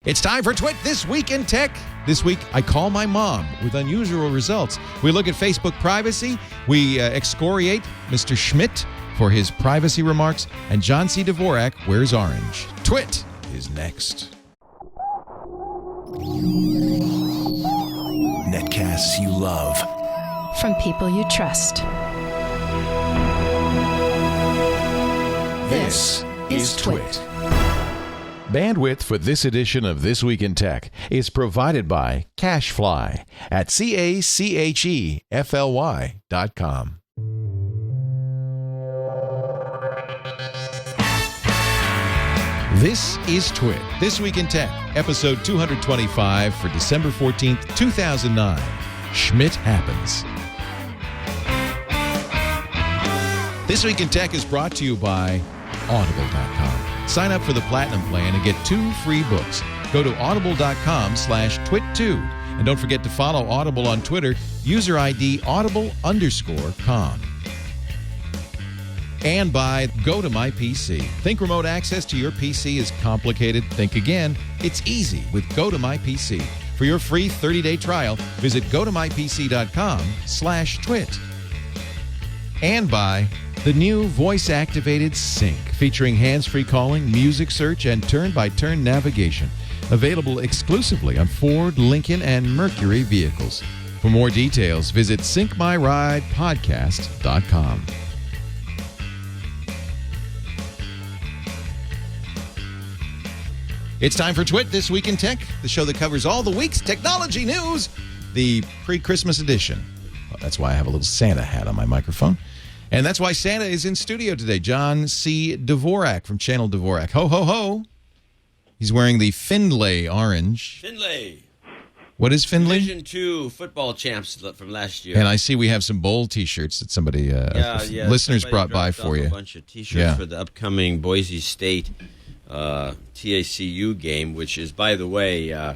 It's time for TWiT This Week in Tech. This week, I call my mom with unusual results. We look at Facebook privacy. We excoriate Mr. Schmidt for his privacy remarks. And John C. Dvorak wears orange. TWiT is next. Netcasts you love. From people you trust. This is TWiT. Bandwidth for this edition of This Week in Tech is provided by CacheFly at CACHEFLY.com. This is TWiT, This Week in Tech, episode 225 for December 14th, 2009. Schmidt happens. This Week in Tech is brought to you by Audible.com. Sign up for the Platinum Plan and get 2 free books. Go to audible.com/twit2. And don't forget to follow Audible on Twitter, user ID audible_com. And by Go to My PC. Think remote access to your PC is complicated? Think again. It's easy with Go to My PC. For your free 30-day trial, visit gotomypc.com/twit. And by the new voice-activated Sync, featuring hands-free calling, music search, and turn-by-turn navigation. Available exclusively on Ford, Lincoln, and Mercury vehicles. For more details, visit syncmyridepodcast.com. It's time for TWiT This Week in Tech, the show that covers all the week's technology news, the pre-Christmas edition. Well, that's why I have a little Santa hat on my microphone. And that's why Santa is in studio today. John C. Dvorak from Channel Dvorak. Ho, ho, ho. He's wearing the Findlay orange. Findlay. What is Findlay? Division II football champs from last year. And I see we have some bowl T-shirts that somebody, listeners brought by for you. A bunch of T-shirts for the upcoming Boise State TACU game, which is, by the way...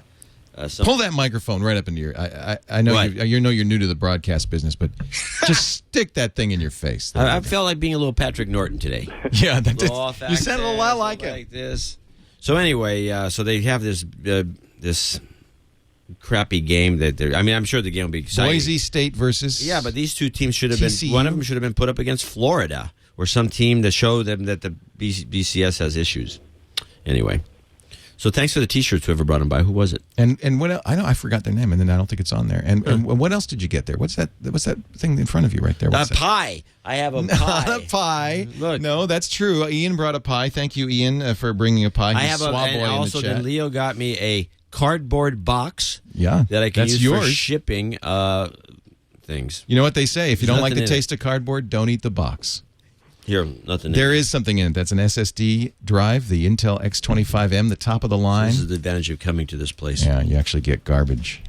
Pull that microphone right up into your... I know you're new to the broadcast business, but just stick that thing in your face. I felt like being a little Patrick Norton today. Yeah, you sound a lot like it. Like this. So anyway, so they have this crappy game that they're... I mean, I'm sure the game will be exciting. Boise State versus... Yeah, but these two teams should have TCU? been... One of them should have been put up against Florida, or some team to show them that the BCS has issues. Anyway... So thanks for the T-shirts, whoever brought them by. Who was it? And what else? I know I forgot their name, and then I don't think it's on there. And what else did you get there? What's that thing in front of you right there? A pie. I have a pie. Not a pie. Look. No, that's true. Ian brought a pie. Thank you, Ian, for bringing a pie. I have a, and also then Leo got me a cardboard box. Yeah, that I can use yours. for shipping things. You know what they say? If you don't like the taste of cardboard, don't eat the box. Here, nothing. There is something in it. That's an SSD drive, the Intel X25M, the top of the line. This is the advantage of coming to this place. Yeah, you actually get garbage.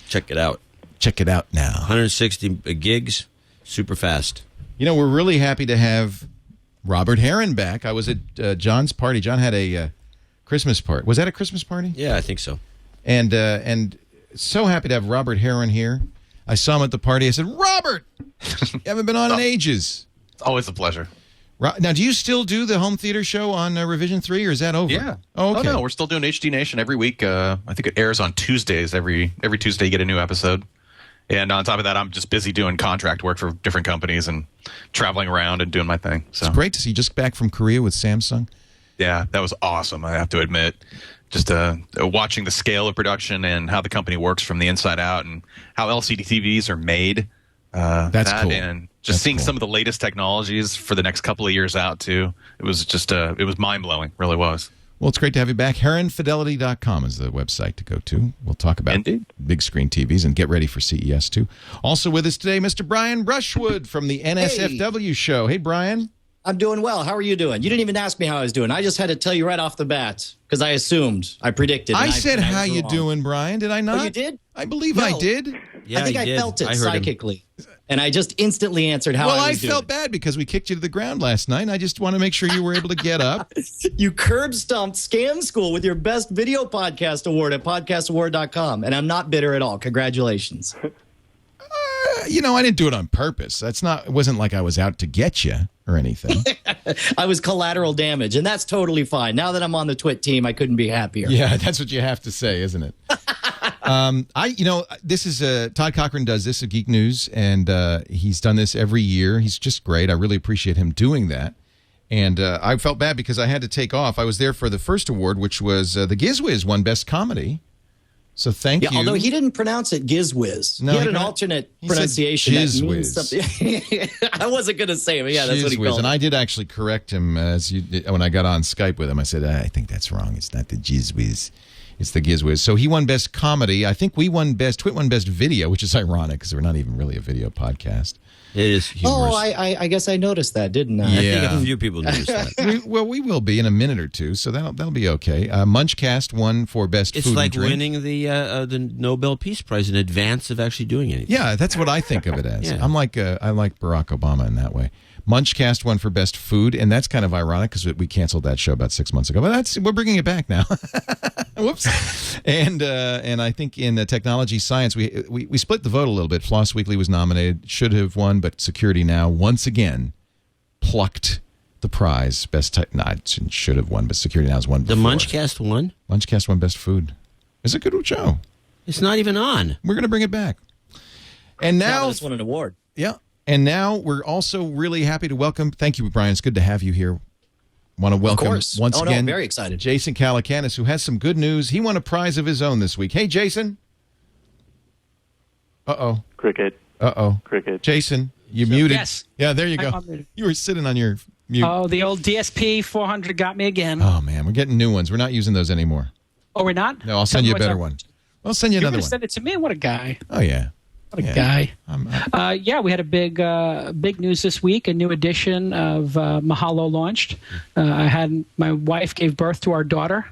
Check it out. Check it out now. 160 gigs, super fast. You know, we're really happy to have Robert Heron back. I was at John's party. John had a Christmas party. Was that a Christmas party? Yeah, I think so. And so happy to have Robert Heron here. I saw him at the party. I said, Robert, you haven't been on in ages. It's always a pleasure. Now, do you still do the home theater show on Revision 3, or is that over? Yeah. Oh, okay. Oh, no, we're still doing HD Nation every week. I think it airs on Tuesdays. Every Tuesday you get a new episode. And on top of that, I'm just busy doing contract work for different companies and traveling around and doing my thing. So it's great to see you just back from Korea with Samsung. Yeah, that was awesome, I have to admit. Just watching the scale of production and how the company works from the inside out and how LCD TVs are made. That's cool. And just seeing some of the latest technologies for the next couple of years out, too. It was just it was mind-blowing, really was. Well, it's great to have you back. HeronFidelity.com is the website to go to. We'll talk about big screen TVs and get ready for CES, too. Also with us today, Mr. Brian Brushwood from the NSFW show. Hey, Brian. I'm doing well. How are you doing? You didn't even ask me how I was doing. I just had to tell you right off the bat because I assumed, I predicted. I said, how you doing, Brian? Did I not? Oh, you did? I believe I did. Yeah, I think I felt it psychically. Him. And I just instantly answered how I was doing. Well, I felt bad because we kicked you to the ground last night, and I just want to make sure you were able to get up. You curb-stomped Scam School with your Best Video Podcast Award at podcastaward.com, and I'm not bitter at all. Congratulations. I didn't do it on purpose. It wasn't like I was out to get you or anything. I was collateral damage, and that's totally fine. Now that I'm on the TWiT team, I couldn't be happier. Yeah, that's what you have to say, isn't it? This is Todd Cochran does this at Geek News, and he's done this every year. He's just great. I really appreciate him doing that. And I felt bad because I had to take off. I was there for the first award, which was the Gizwiz won Best Comedy. So thank you. Although he didn't pronounce it Gizwiz. No, he had an alternate pronunciation. That That means something. I wasn't going to say it, but yeah, that's what he called it. And I did actually correct him when I got on Skype with him. I said, I think that's wrong. It's not the Gizwiz. It's the Gizwiz. So he won Best Comedy. I think TWiT won Best Video, which is ironic because we're not even really a video podcast. It is humorous. Oh, I guess I noticed that, didn't I? Yeah. I think a few people noticed that. we will be in a minute or two, so that'll be okay. Munchcast won for Best It's Food like and Drink. winning the Nobel Peace Prize in advance of actually doing anything. Yeah, that's what I think of it as. Yeah. I like Barack Obama in that way. Munchcast won for Best Food, and that's kind of ironic because we canceled that show about 6 months ago. But we're bringing it back now. Whoops. And I think in technology science, we split the vote a little bit. Floss Weekly was nominated, should have won, but Security Now once again plucked the prize. It should have won, but Security Now has won before. The Munchcast won? Munchcast won Best Food. It's a good show. It's not even on. We're going to bring it back. And now This won an award. Yeah. And now we're also really happy to welcome. Thank you, Brian. It's good to have you here. Want to welcome once again. Very excited. Jason Calacanis, who has some good news. He won a prize of his own this week. Hey, Jason. Uh-oh. Cricket. Uh-oh. Cricket. Jason, you muted. Yes. Yeah, there you go. I'm muted. You were sitting on your mute. Oh, the old DSP 400 got me again. Oh, man. We're getting new ones. We're not using those anymore. Oh, we're not? No, I'll send you a better one. I'll send you You're another going to one. send it to me? What a guy. Oh, yeah. What a guy. Yeah, we had a big news this week. A new edition of Mahalo launched. My wife gave birth to our daughter,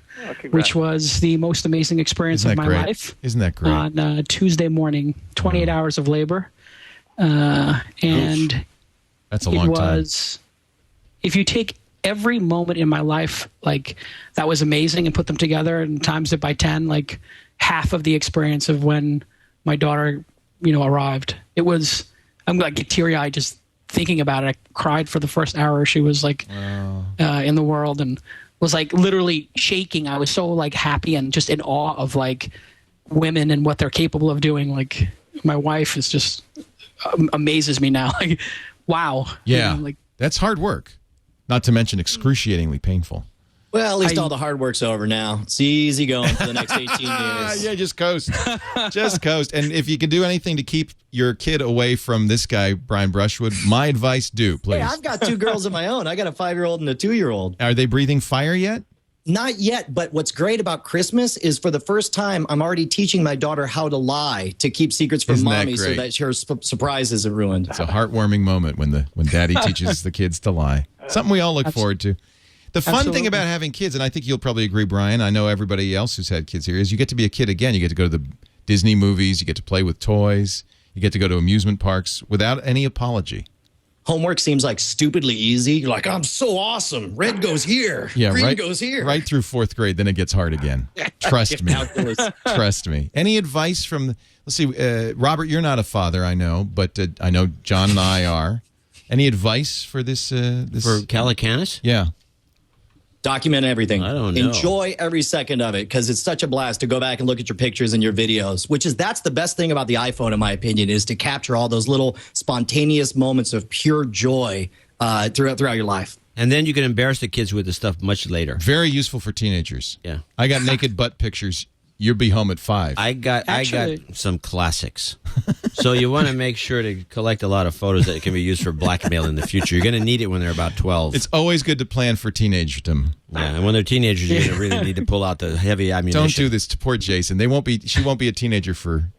which was the most amazing experience of my life. Isn't that great? On Tuesday morning, 28 hours of labor. And that's a long time. If you take every moment in my life, like that was amazing, and put them together and times it by 10, like half of the experience of when my daughter arrived. It was, I'm like get teary-eyed just thinking about it. I cried for the first hour she was like in the world, and was like literally shaking. I was so like happy and just in awe of like women and what they're capable of doing. Like my wife is just amazes me now. Like, wow. Yeah. That's hard work. Not to mention excruciatingly painful. Well, at least all the hard work's over now. It's easy going for the next 18 years. Yeah, just coast. Just coast. And if you can do anything to keep your kid away from this guy, Brian Brushwood, my advice, do, please. Hey, I've got 2 girls of my own. I got a 5-year-old and a 2-year-old. Are they breathing fire yet? Not yet, but what's great about Christmas is for the first time, I'm already teaching my daughter how to lie to keep secrets from mommy so that her surprise isn't ruined. It's a heartwarming moment when daddy teaches the kids to lie. Something we all look forward to. The fun thing about having kids, and I think you'll probably agree, Brian, I know everybody else who's had kids here, is you get to be a kid again. You get to go to the Disney movies. You get to play with toys. You get to go to amusement parks without any apology. Homework seems like stupidly easy. You're like, I'm so awesome. Red goes here. Yeah, Green goes here. Right through 4th grade, then it gets hard again. Trust me. Trust me. Any advice from, let's see, Robert, you're not a father, I know, but I know John and I are. Any advice for this? For Calacanis? Yeah. Document everything. I don't know. Enjoy every second of it because it's such a blast to go back and look at your pictures and your videos, that's the best thing about the iPhone, in my opinion, is to capture all those little spontaneous moments of pure joy throughout your life. And then you can embarrass the kids with the stuff much later. Very useful for teenagers. Yeah. I got naked butt pictures. You'll be home at 5. I got some classics. So you want to make sure to collect a lot of photos that can be used for blackmail in the future. You're going to need it when they're about 12. It's always good to plan for teenagerdom. Yeah, and when they're teenagers, you're going to really need to pull out the heavy ammunition. Don't do this to poor Jason. She won't be a teenager for,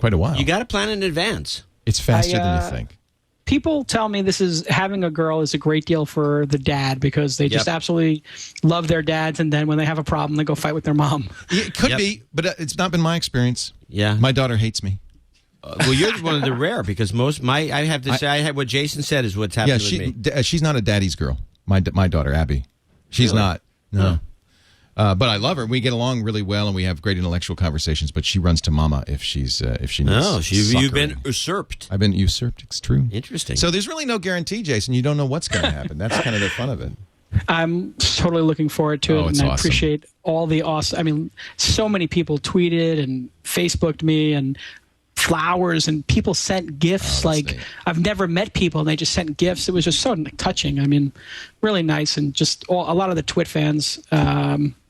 quite a while. You got to plan in advance. It's faster than you think. People tell me having a girl is a great deal for the dad because they just absolutely love their dads, and then when they have a problem, they go fight with their mom. It could be, but it's not been my experience. Yeah. My daughter hates me. Well, you're one of the rare because I have to say what Jason said is what's happening with me. She's not a daddy's girl. My daughter, Abby. She's Really? not. No. But I love her. We get along really well, and we have great intellectual conversations. But she runs to Mama if she needs. Oh, you've been usurped. I've been usurped. It's true. Interesting. So there's really no guarantee, Jason. You don't know what's going to happen. That's kind of the fun of it. I'm totally looking forward to it, it's and I awesome. appreciate all the awesome. I mean, so many people tweeted and Facebooked me and flowers, and people sent gifts. neat. I've never met people, and they just sent gifts. It was just so touching. I mean, really nice, and just a lot of the TWiT fans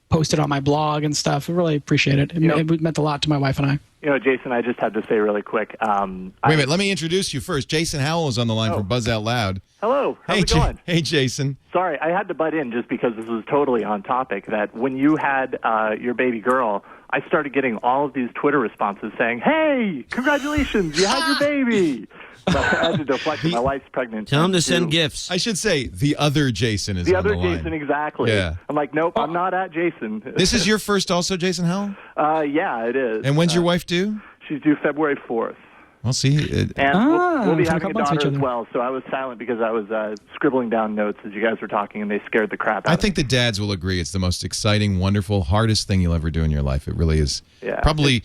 posted on my blog and stuff. I really appreciate it. It meant a lot to my wife and I. Jason, I just had to say really quick. Wait a minute. Let me introduce you first. Jason Howell is on the line from Buzz Out Loud. Hello. How's it going? Hey, Jason. Sorry, I had to butt in just because this was totally on topic. That when you had your baby girl, I started getting all of these Twitter responses saying, "Hey, congratulations, you had your baby." So I had to deflect. My wife's pregnant. Tell him to send too. gifts. I should say the other Jason is The on other the line. Jason, exactly. Yeah. I'm like, nope, I'm not at Jason. This is your first also, Jason Howell? Yeah, it is. And when's your wife due? She's due February 4th. Well, see. And we'll be so a having a couple months daughter each as other. well, so I was silent because I was scribbling down notes as you guys were talking, and they scared the crap out I of me. think the dads will agree it's the most exciting, wonderful, hardest thing you'll ever do in your life. It really is. Yeah. Probably,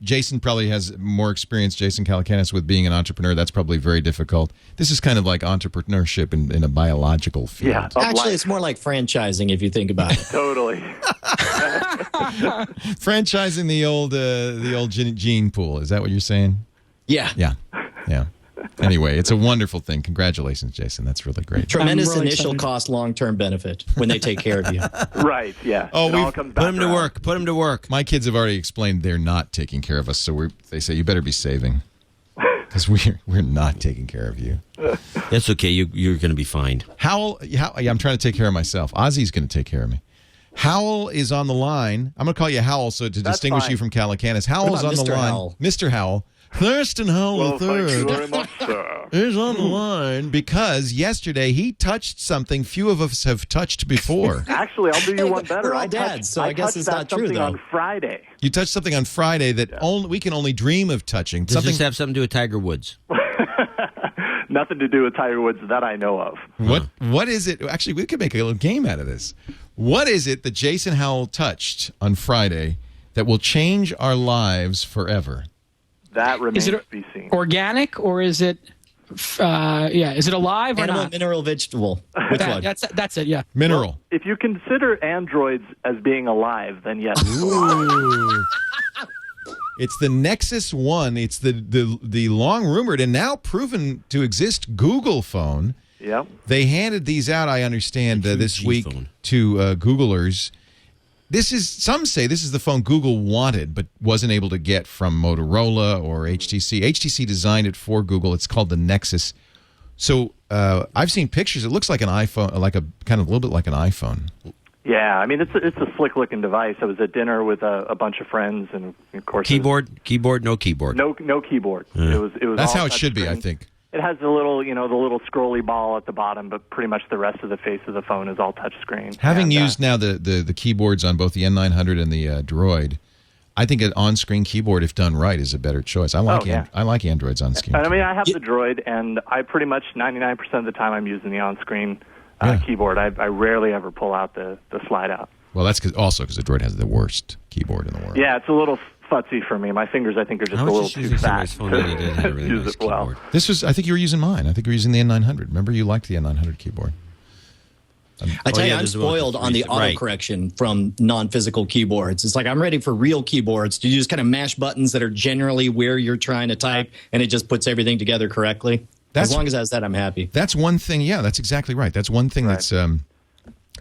Jason probably has more experience, Jason Calacanis, with being an entrepreneur. That's probably very difficult. This is kind of like entrepreneurship in a biological field. Yeah, of Actually, life. it's more like franchising if you think about it. Totally. Franchising the old gene pool. Is that what you're saying? Yeah. Yeah. Anyway, it's a wonderful thing. Congratulations, Jason. That's really great. Tremendous I'm really initial excited. cost, long-term benefit when they take care of you. Right, yeah. Oh, It all comes Put back him to around. work. Put him to work. My kids have already explained they're not taking care of us, so they say you better be saving because we're not taking care of you. That's okay. You're going to be fine. Howell, I'm trying to take care of myself. Ozzy's going to take care of me. Howell is on the line. I'm going to call you Howell to distinguish fine. you from Calacanis. Howell's on What about the Mr. line. Howell? Mr. Howell. Thurston Howell Well, thank you III very much, sir. is on the line because yesterday he touched something few of us have touched before. Actually, I'll do you Hey, one better. we're all I touched- dads, so I guess touched it's that not true, something though. on Friday. You touched something on Friday that we can only dream of touching. Does Something. this have something to do with Tiger Woods? Nothing to do with Tiger Woods that I know of. What is it? Actually, we could make a little game out of this. What is it that Jason Howell touched on Friday that will change our lives forever? That remains Is to it be seen. organic or is it? Is it alive or Animal, not? mineral, vegetable. Which one? That's it. Yeah. Mineral. If you consider androids as being alive, then yes. Ooh. It's the Nexus One. It's the long rumored and now proven to exist Google phone. Yep. They handed these out, I understand, this 2G week phone. to Googlers. Some say this is the phone Google wanted but wasn't able to get from Motorola or HTC. HTC designed it for Google. It's called the Nexus. So I've seen pictures. It looks like an iPhone, like a kind of a little bit like an iPhone. Yeah, I mean, it's a slick-looking device. I was at dinner with a bunch of friends, and of course, Keyboard, no keyboard. no keyboard. It was. That's all how it should be, I touchscreen. think. It has the little scrolly ball at the bottom, but pretty much the rest of the face of the phone is all touchscreen. Having And, used now the keyboards on both the N900 and the Droid, I think an on-screen keyboard, if done right, is a better choice. I like yeah. I like Android's on-screen. I mean, I have the Droid, and I pretty much 99% of the time I'm using the on-screen keyboard. I rarely ever pull out the slide out. Well, that's also because the Droid has the worst keyboard in the world. Yeah, it's a little futzy for me. My fingers, I think, are just I a was little just too using fat somebody's phone the other day that had a really use nice it well. keyboard. I think you were using mine. I think you were using the N900. Remember, you liked the N900 keyboard. I tell you, yeah, I'm there's the one spoiled with on the three- right. autocorrection from non-physical keyboards. It's like I'm ready for real keyboards. Do you just kind of mash buttons that are generally where you're trying to type, and it just puts everything together correctly? As long as it has that, I'm happy. That's one thing. Yeah, that's exactly right. That's one thing that's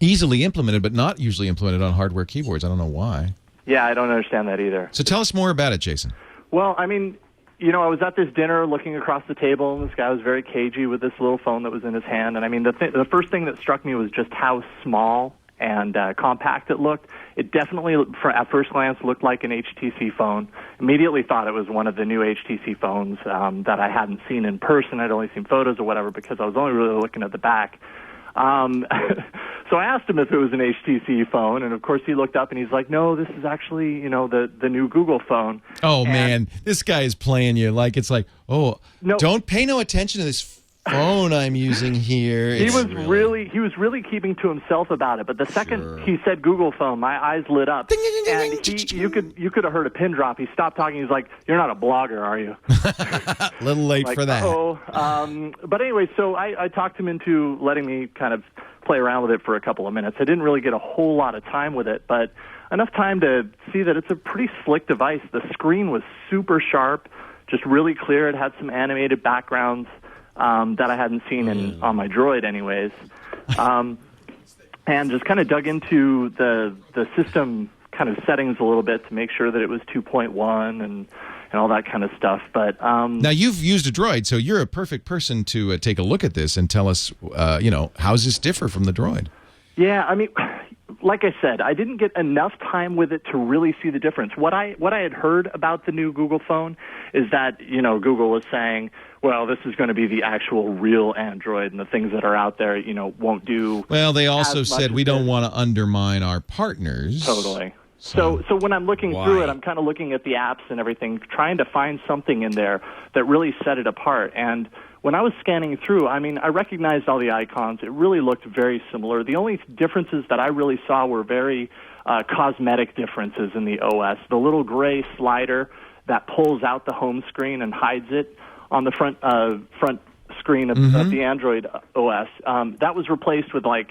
easily implemented, but not usually implemented on hardware keyboards. I don't know why. Yeah, I don't understand that either. So tell us more about it, Jason. Well, I mean, I was at this dinner looking across the table, and this guy was very cagey with this little phone that was in his hand. And I mean, the first thing that struck me was just how small and compact it looked. It definitely, at first glance, looked like an HTC phone. Immediately thought it was one of the new HTC phones that I hadn't seen in person. I'd only seen photos or whatever because I was only really looking at the back. So I asked him if it was an HTC phone, and of course he looked up and he's like, "No, this is actually, the new Google phone." Oh, And- man, this guy is playing you like it's like, No. don't pay no attention to this phone I'm using here. He was really keeping to himself about it. But the second he said Google phone, my eyes lit up. Ding, ding, ding, And ding, you could have heard a pin drop. He stopped talking. He's like, "You're not a blogger, are you?" A little late like, for that. But anyway, so I talked him into letting me kind of play around with it for a couple of minutes. I didn't really get a whole lot of time with it, but enough time to see that it's a pretty slick device. The screen was super sharp, just really clear. It had some animated backgrounds that I hadn't seen on my Droid anyways. And just kind of dug into the system kind of settings a little bit to make sure that it was 2.1 and all that kind of stuff. But now, you've used a Droid, so you're a perfect person to take a look at this and tell us, how does this differ from the Droid? Yeah, I mean, like I said, I didn't get enough time with it to really see the difference. What I had heard about the new Google phone is that, Google was saying, well, this is going to be the actual real Android, and the things that are out there, won't do. Well, they also said we don't want to undermine our partners. Totally. So when I'm looking through it, I'm kind of looking at the apps and everything, trying to find something in there that really set it apart. And when I was scanning through, I mean, I recognized all the icons. It really looked very similar. The only differences that I really saw were very cosmetic differences in the OS. The little gray slider that pulls out the home screen and hides it on the front screen of the Android OS, that was replaced with a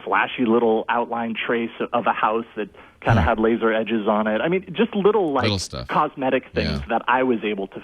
flashy little outline trace of a house that kind of had laser edges on it. I mean, just little stuff. Cosmetic things that I was able to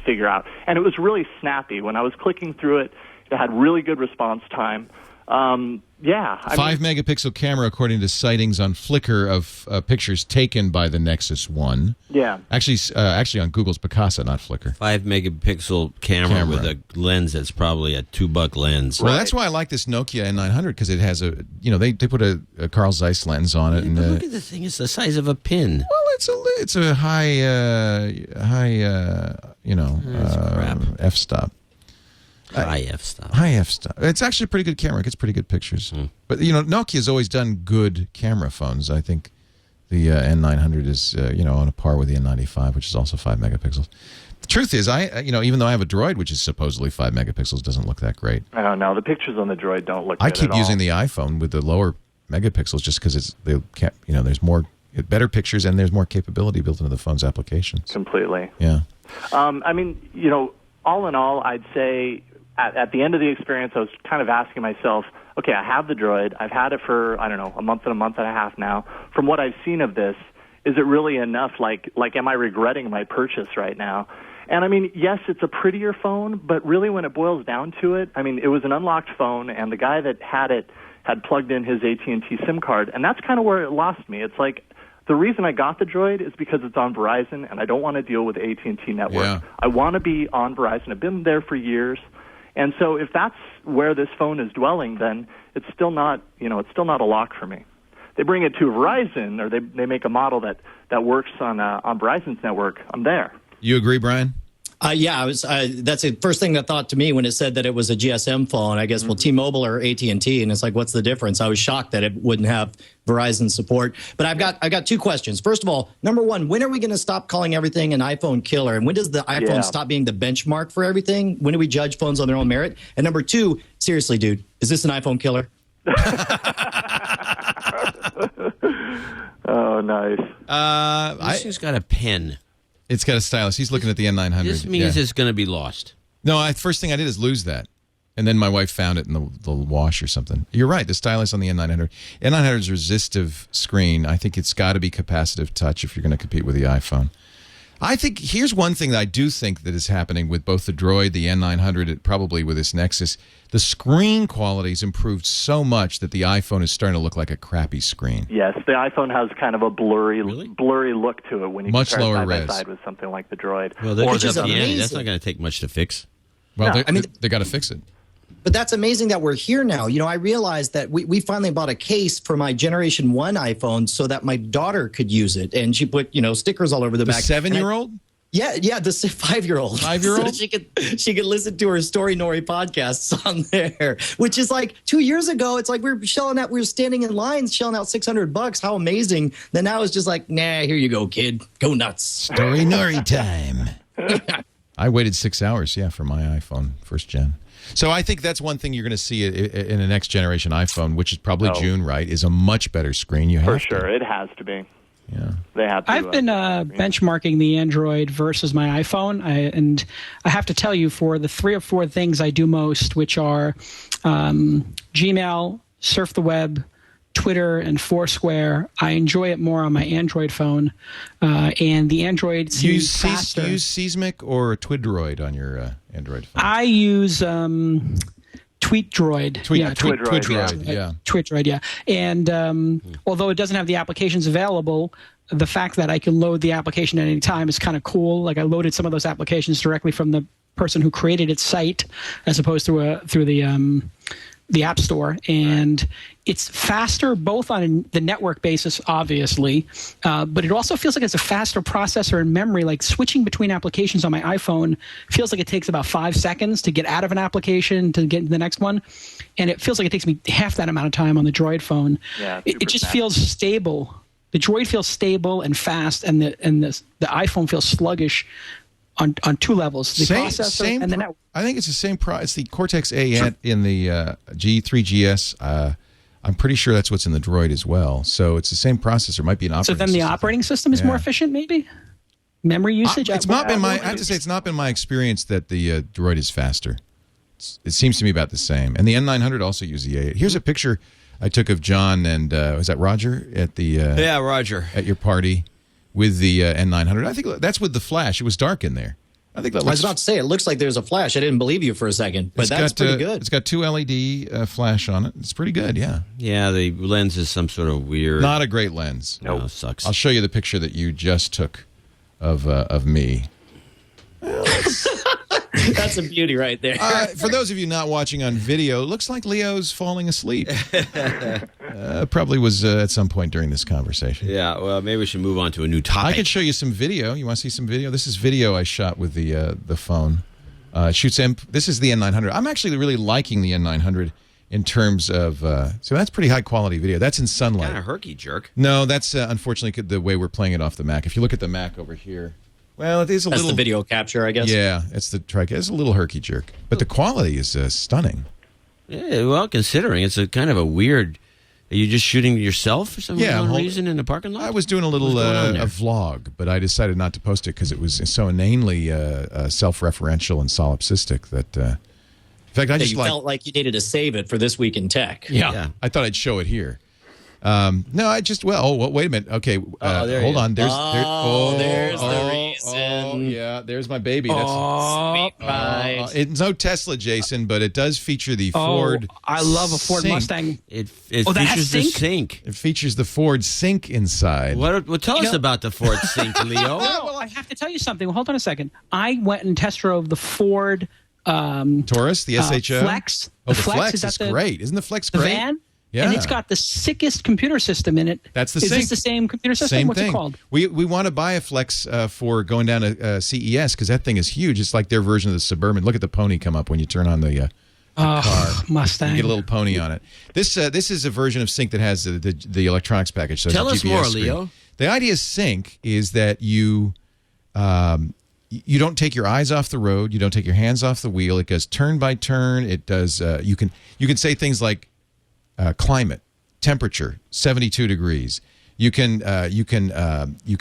figure out. And it was really snappy. When I was clicking through it, it had really good response time. 5-megapixel camera, according to sightings on Flickr of pictures taken by the Nexus 1. Yeah. Actually on Google's Picasa, not Flickr. 5-megapixel camera with a lens that's probably a $2 lens. Well, that's why I like this Nokia N900, because it has they put a Carl Zeiss lens on it. But look at the thing; it's the size of a pin. Well, it's a high f-stop. High f-stop. High f-stop. It's actually a pretty good camera. It gets pretty good pictures. But, Nokia's always done good camera phones. I think the N900 is, on a par with the N95, which is also 5 megapixels. The truth is, even though I have a Droid, which is supposedly 5 megapixels, doesn't look that great. I don't know. The pictures on the Droid don't look good I keep at all. using the iPhone with the lower megapixels just because there's more better pictures and there's more capability built into the phone's applications. Completely. Yeah. I mean, all in all, I'd say at the end of the experience, I was kind of asking myself, okay, I have the Droid. I've had it for, I don't know, a month and a half now. From what I've seen of this, is it really enough? Like, am I regretting my purchase right now? And I mean, yes, it's a prettier phone, but really when it boils down to it, I mean, it was an unlocked phone, and the guy that had it had plugged in his AT&T SIM card, and that's kind of where it lost me. It's like, the reason I got the Droid is because it's on Verizon, and I don't want to deal with the AT&T network. Yeah. I want to be on Verizon. I've been there for years. And so if that's where this phone is dwelling, then it's still not, a lock for me. They bring it to Verizon, or they make a model that works on Verizon's network. I'm there. You agree, Brian? Yeah, that's the first thing that thought to me when it said that it was a GSM phone. I guess, well, T-Mobile or AT&T, and it's like, what's the difference? I was shocked that it wouldn't have Verizon support. But I've got two questions. First of all, number one, when are we going to stop calling everything an iPhone killer? And when does the iPhone stop being the benchmark for everything? When do we judge phones on their own merit? And number two, seriously, dude, is this an iPhone killer? Oh, nice. This thing's got a pen. It's got a stylus. He's looking at the N900. This means it's going to be lost. No, first thing I did is lose that. And then my wife found it in the wash or something. You're right, the stylus on the N900. N900 is resistive screen. I think it's got to be capacitive touch if you're going to compete with the iPhone. I think here's one thing that I do think that is happening with both the Droid, the N900, probably with this Nexus. The screen quality's improved so much that the iPhone is starting to look like a crappy screen. Yes, the iPhone has kind of a blurry look to it when you much compare lower side res. by side with something like the Droid. Well, Which is amazing. That's not going to take much to fix. Well, No, they got to fix it. But that's amazing that we're here now. I realized that we finally bought a case for my Generation 1 iPhone so that my daughter could use it. And she put, stickers all over the back. The 7-year-old? Yeah, the 5-year-old. 5-year-old? So she could listen to her Story Nori podcasts on there, which is like 2 years ago. It's like we were standing in lines shelling out $600. How amazing. Then now it's just like, nah, here you go, kid. Go nuts. Story Nori time. I waited 6 hours, for my iPhone, first gen. So I think that's one thing you're going to see in the next generation iPhone, which is probably June, right, is a much better screen. For sure. It has to be. Yeah. They have to, I've been benchmarking the Android versus my iPhone, and I have to tell you, for the 3 or 4 things I do most, which are Gmail, surf the web, Twitter, and Foursquare, I enjoy it more on my Android phone, and the Android seems faster. Do you use Seismic or Twidroid on your Android phone? I use TweetDroid. TweetDroid, yeah. And although it doesn't have the applications available, the fact that I can load the application at any time is kind of cool. Like I loaded some of those applications directly from the person who created its site, as opposed to through the App Store, and it's faster both on the network basis, obviously, but it also feels like it's a faster processor in memory. Like switching between applications on my iPhone feels like it takes about 5 seconds to get out of an application to get into the next one, and it feels like it takes me half that amount of time on the Droid phone. Yeah, it just feels stable. The Droid feels stable and fast, and the iPhone feels sluggish on 2 levels: the processor and the network. I think it's the same. It's the Cortex A in the G3GS. I'm pretty sure that's what's in the Droid as well. So it's the same processor. It might be an operating system. So then the operating system is more efficient, maybe? Memory usage? It's not been I have to say, it's not been my experience that the Droid is faster. It seems to me about the same. And the N900 also uses the A8. Here's a picture I took of John and, was that Roger? At the Roger. At your party with the N900. I think that's with the flash. It was dark in there. I think that looks, I was about to say, it looks like there's a flash. I didn't believe you for a second, but that's pretty good. It's got 2 LED flash on it. It's pretty good, yeah. Yeah, the lens is some sort of weird... Not a great lens. No, sucks. I'll show you the picture that you just took of me. That's a beauty right there. For those of you not watching on video, it looks like Leo's falling asleep. Probably was at some point during this conversation. Yeah, well, maybe we should move on to a new topic. I can show you some video. You want to see some video? This is video I shot with the phone. This is the N900. I'm actually really liking the N900 in terms of... so that's pretty high-quality video. That's in sunlight. Kind of herky jerk. No, that's unfortunately the way we're playing it off the Mac. If you look at the Mac over here... Well, it is a That's little... the video capture, I guess. Yeah, it's the trick. It's a little herky jerk. But the quality is stunning. Yeah, well, considering it's a kind of a weird... Are you just shooting yourself for some reason in the parking lot? I was doing a little a vlog, but I decided not to post it because it was so inanely self-referential and solipsistic that... in fact, I just felt like you needed to save it for This Week in Tech. Yeah. I thought I'd show it here. No, I just wait a minute. Okay, hold on. There's the reason. Yeah, there's my baby. Sweet vibes. It's no Tesla, Jason, but it does feature the Ford. I love a Ford Sync. Mustang. It features the Sync. It features the Ford Sync inside. Well, tell us about the Ford Sync, Leo. Well, I have to tell you something. Hold on a second. I went and test drove the Ford Taurus, the SHO. Flex. Oh, the Flex is great. Isn't the Flex great? The van? Yeah. And it's got the sickest computer system in it. That's the Is Sync. this the same computer system? Same What's thing. it called? We want to buy a Flex for going down to CES because that thing is huge. It's like their version of the Suburban. Look at the pony come up when you turn on the car. Mustang. You get a little pony on it. This is a version of Sync that has the electronics package. So Tell it's a us GPS more, screen. Leo. The idea of Sync is that you don't take your eyes off the road. You don't take your hands off the wheel. It goes turn by turn. It does. You can say things like climate. Temperature 72 degrees. You can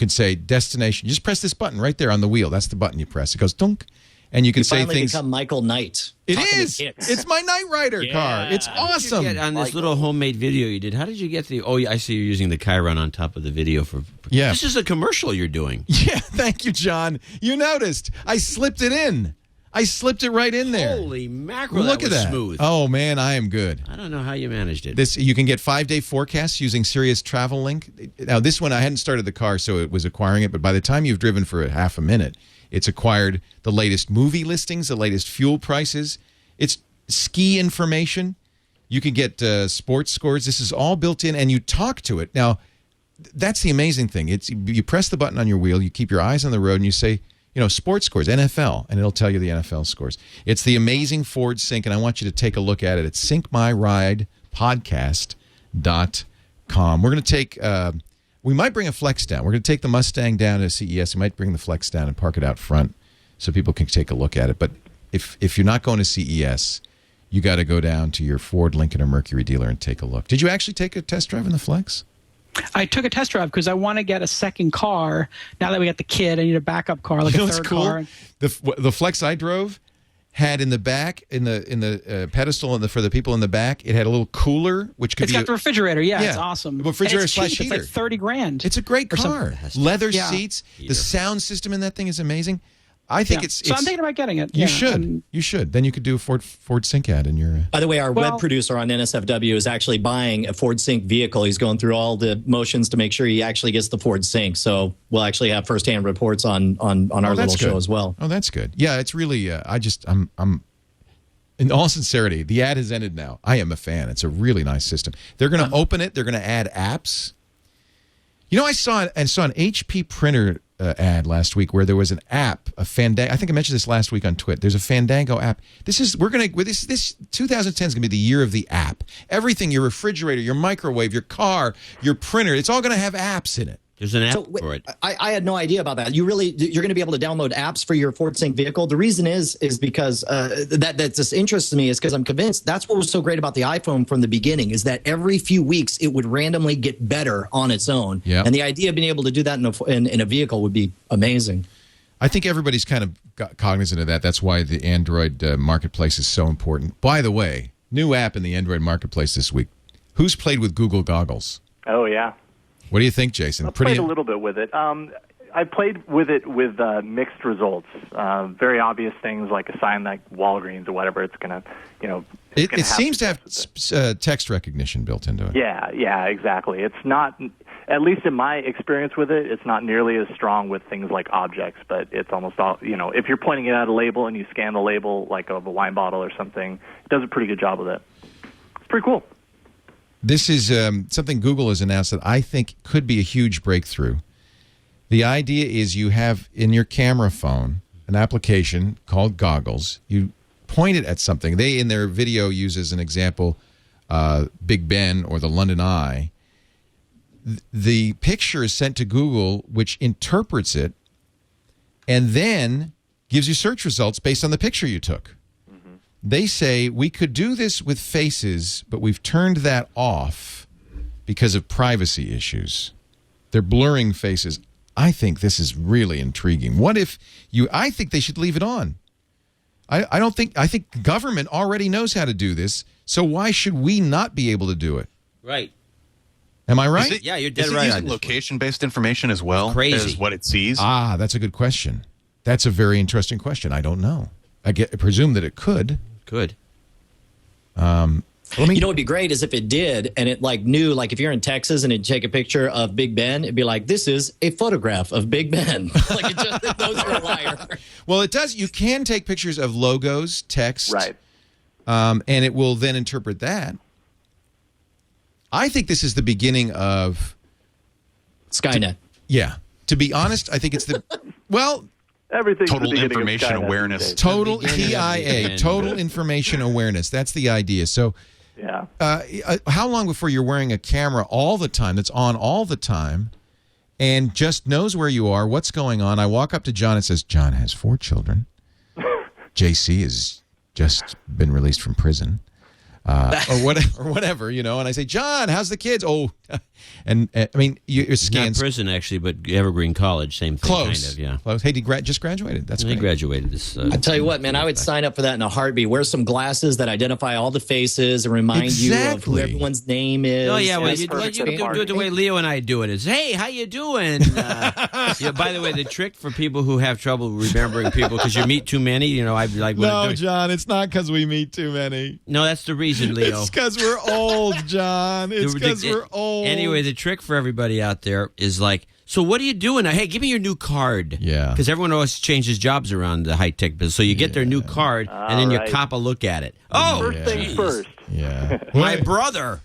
say destination. You just press this button right there on the wheel. That's the button you press. It goes dunk, and you can say things. Become Michael Knight. It is. It's my Knight Rider car. It's awesome. On this little homemade video you did, how did you get the? Oh, I see you're using the Chiron on top of the video for. Yeah. This is a commercial you're doing. Yeah. Thank you, John. You noticed. I slipped it in. I slipped it right in there. Holy mackerel! Look that at was that. Smooth. Oh man, I am good. I don't know how you managed it. You can get 5-day forecasts using Sirius Travel Link. Now this one I hadn't started the car, so it was acquiring it. But by the time you've driven for a half a minute, it's acquired the latest movie listings, the latest fuel prices. It's ski information. You can get sports scores. This is all built in, and you talk to it. Now, that's the amazing thing. You press the button on your wheel, you keep your eyes on the road, and you say, sports scores, NFL, and it'll tell you the NFL scores. It's the amazing Ford Sync, and I want you to take a look at it. It's syncmyridepodcast.com. We're going to take, we might bring a Flex down. We're going to take the Mustang down to CES. We might bring the Flex down and park it out front so people can take a look at it. But if you're not going to CES, you got to go down to your Ford, Lincoln, or Mercury dealer and take a look. Did you actually take a test drive in the Flex? I took a test drive because I want to get a second car. Now that we got the kid, I need a backup car, like a third car. The Flex I drove had in the back, in the pedestal, for the people in the back, it had a little cooler, which could It's got the refrigerator. Yeah, it's awesome. Refrigerator and slash cheap. heater. It's like $30,000. It's a great car. Leather seats. Heater. The sound system in that thing is amazing. I think it's. So I'm thinking about getting it. You should. You should. Then you could do a Ford Sync ad in your. By the way, our web producer on NSFW is actually buying a Ford Sync vehicle. He's going through all the motions to make sure he actually gets the Ford Sync. So we'll actually have firsthand reports on our little show as well. Oh, that's good. Yeah, it's really. I'm. In all sincerity, the ad has ended now. I am a fan. It's a really nice system. They're going to open it. They're going to add apps. You know, I saw an HP printer ad last week where there was an app, a Fandango. I think I mentioned this last week on TWiT. There's a Fandango app. This 2010 is going to be the year of the app. Everything, your refrigerator, your microwave, your car, your printer, it's all going to have apps in it. There's an app for it. I had no idea about that. You're going to be able to download apps for your Ford Sync vehicle. The reason is because that just interests me is because I'm convinced that's what was so great about the iPhone from the beginning is that every few weeks it would randomly get better on its own. Yep. And the idea of being able to do that in a vehicle would be amazing. I think everybody's kind of got cognizant of that. That's why the Android marketplace is so important. By the way, new app in the Android marketplace this week. Who's played with Google Goggles? Oh, yeah. What do you think, Jason? I played a little bit with it. I played with it with mixed results. Very obvious things like a sign like Walgreens or whatever. It's going to, It seems to have text recognition built into it. Yeah, exactly. It's not, at least in my experience with it, it's not nearly as strong with things like objects, but it's almost all, if you're pointing it at a label and you scan the label like of a wine bottle or something, it does a pretty good job with it. It's pretty cool. This is something Google has announced that I think could be a huge breakthrough. The idea is you have in your camera phone an application called Goggles. You point it at something. They, in their video, use as an example Big Ben or the London Eye. The picture is sent to Google, which interprets it and then gives you search results based on the picture you took. They say we could do this with faces, but we've turned that off because of privacy issues. They're blurring faces. I think this is really intriguing. What if I think they should leave it on. I think government already knows how to do this, so why should we not be able to do it? Right. Am I right? Yeah, you're dead is it right. Using location-based information as well Crazy. as what it sees? Ah, that's a good question. That's a very interesting question. I don't know. I presume that it could. Good. What would be great is if it did and it knew, if you're in Texas and it'd take a picture of Big Ben, it'd be like, this is a photograph of Big Ben. It knows you're a liar. Well, it does. You can take pictures of logos, text, right, and it will then interpret that. I think this is the beginning of Skynet. To be honest, I think it's the everything's total the beginning of information Skynet awareness. these days. Total TIA, total information awareness. That's the idea. So, yeah. How long before you're wearing a camera all the time that's on all the time and just knows where you are, what's going on? I walk up to John and says, John has 4 children. JC has just been released from prison. Or whatever, and I say, John, how's the kids? Oh, and I mean, your scans. Not prison, actually, but Evergreen College, same thing. Close. Kind of, yeah. Close. Hey, he just graduated. That's He great. graduated this. I tell you what, man, I would sign up for that in a heartbeat. Wear some glasses that identify all the faces and remind you of who everyone's name is. Oh, yeah, well, Yes, you perfect. do it the way Leo and I do it. Is, hey, how you doing? By the way, the trick for people who have trouble remembering people, because you meet too many, I'd be like... No, John, it's not because we meet too many. No, that's the reason, Leo. It's because we're old, John. It's because we're old. Anyway, the trick for everybody out there is so what are you doing? Hey, give me your new card. Yeah. Because everyone always changes jobs around the high-tech business. So you get their new card, and then you cop a look at it. Oh, First things first. Yeah. My brother.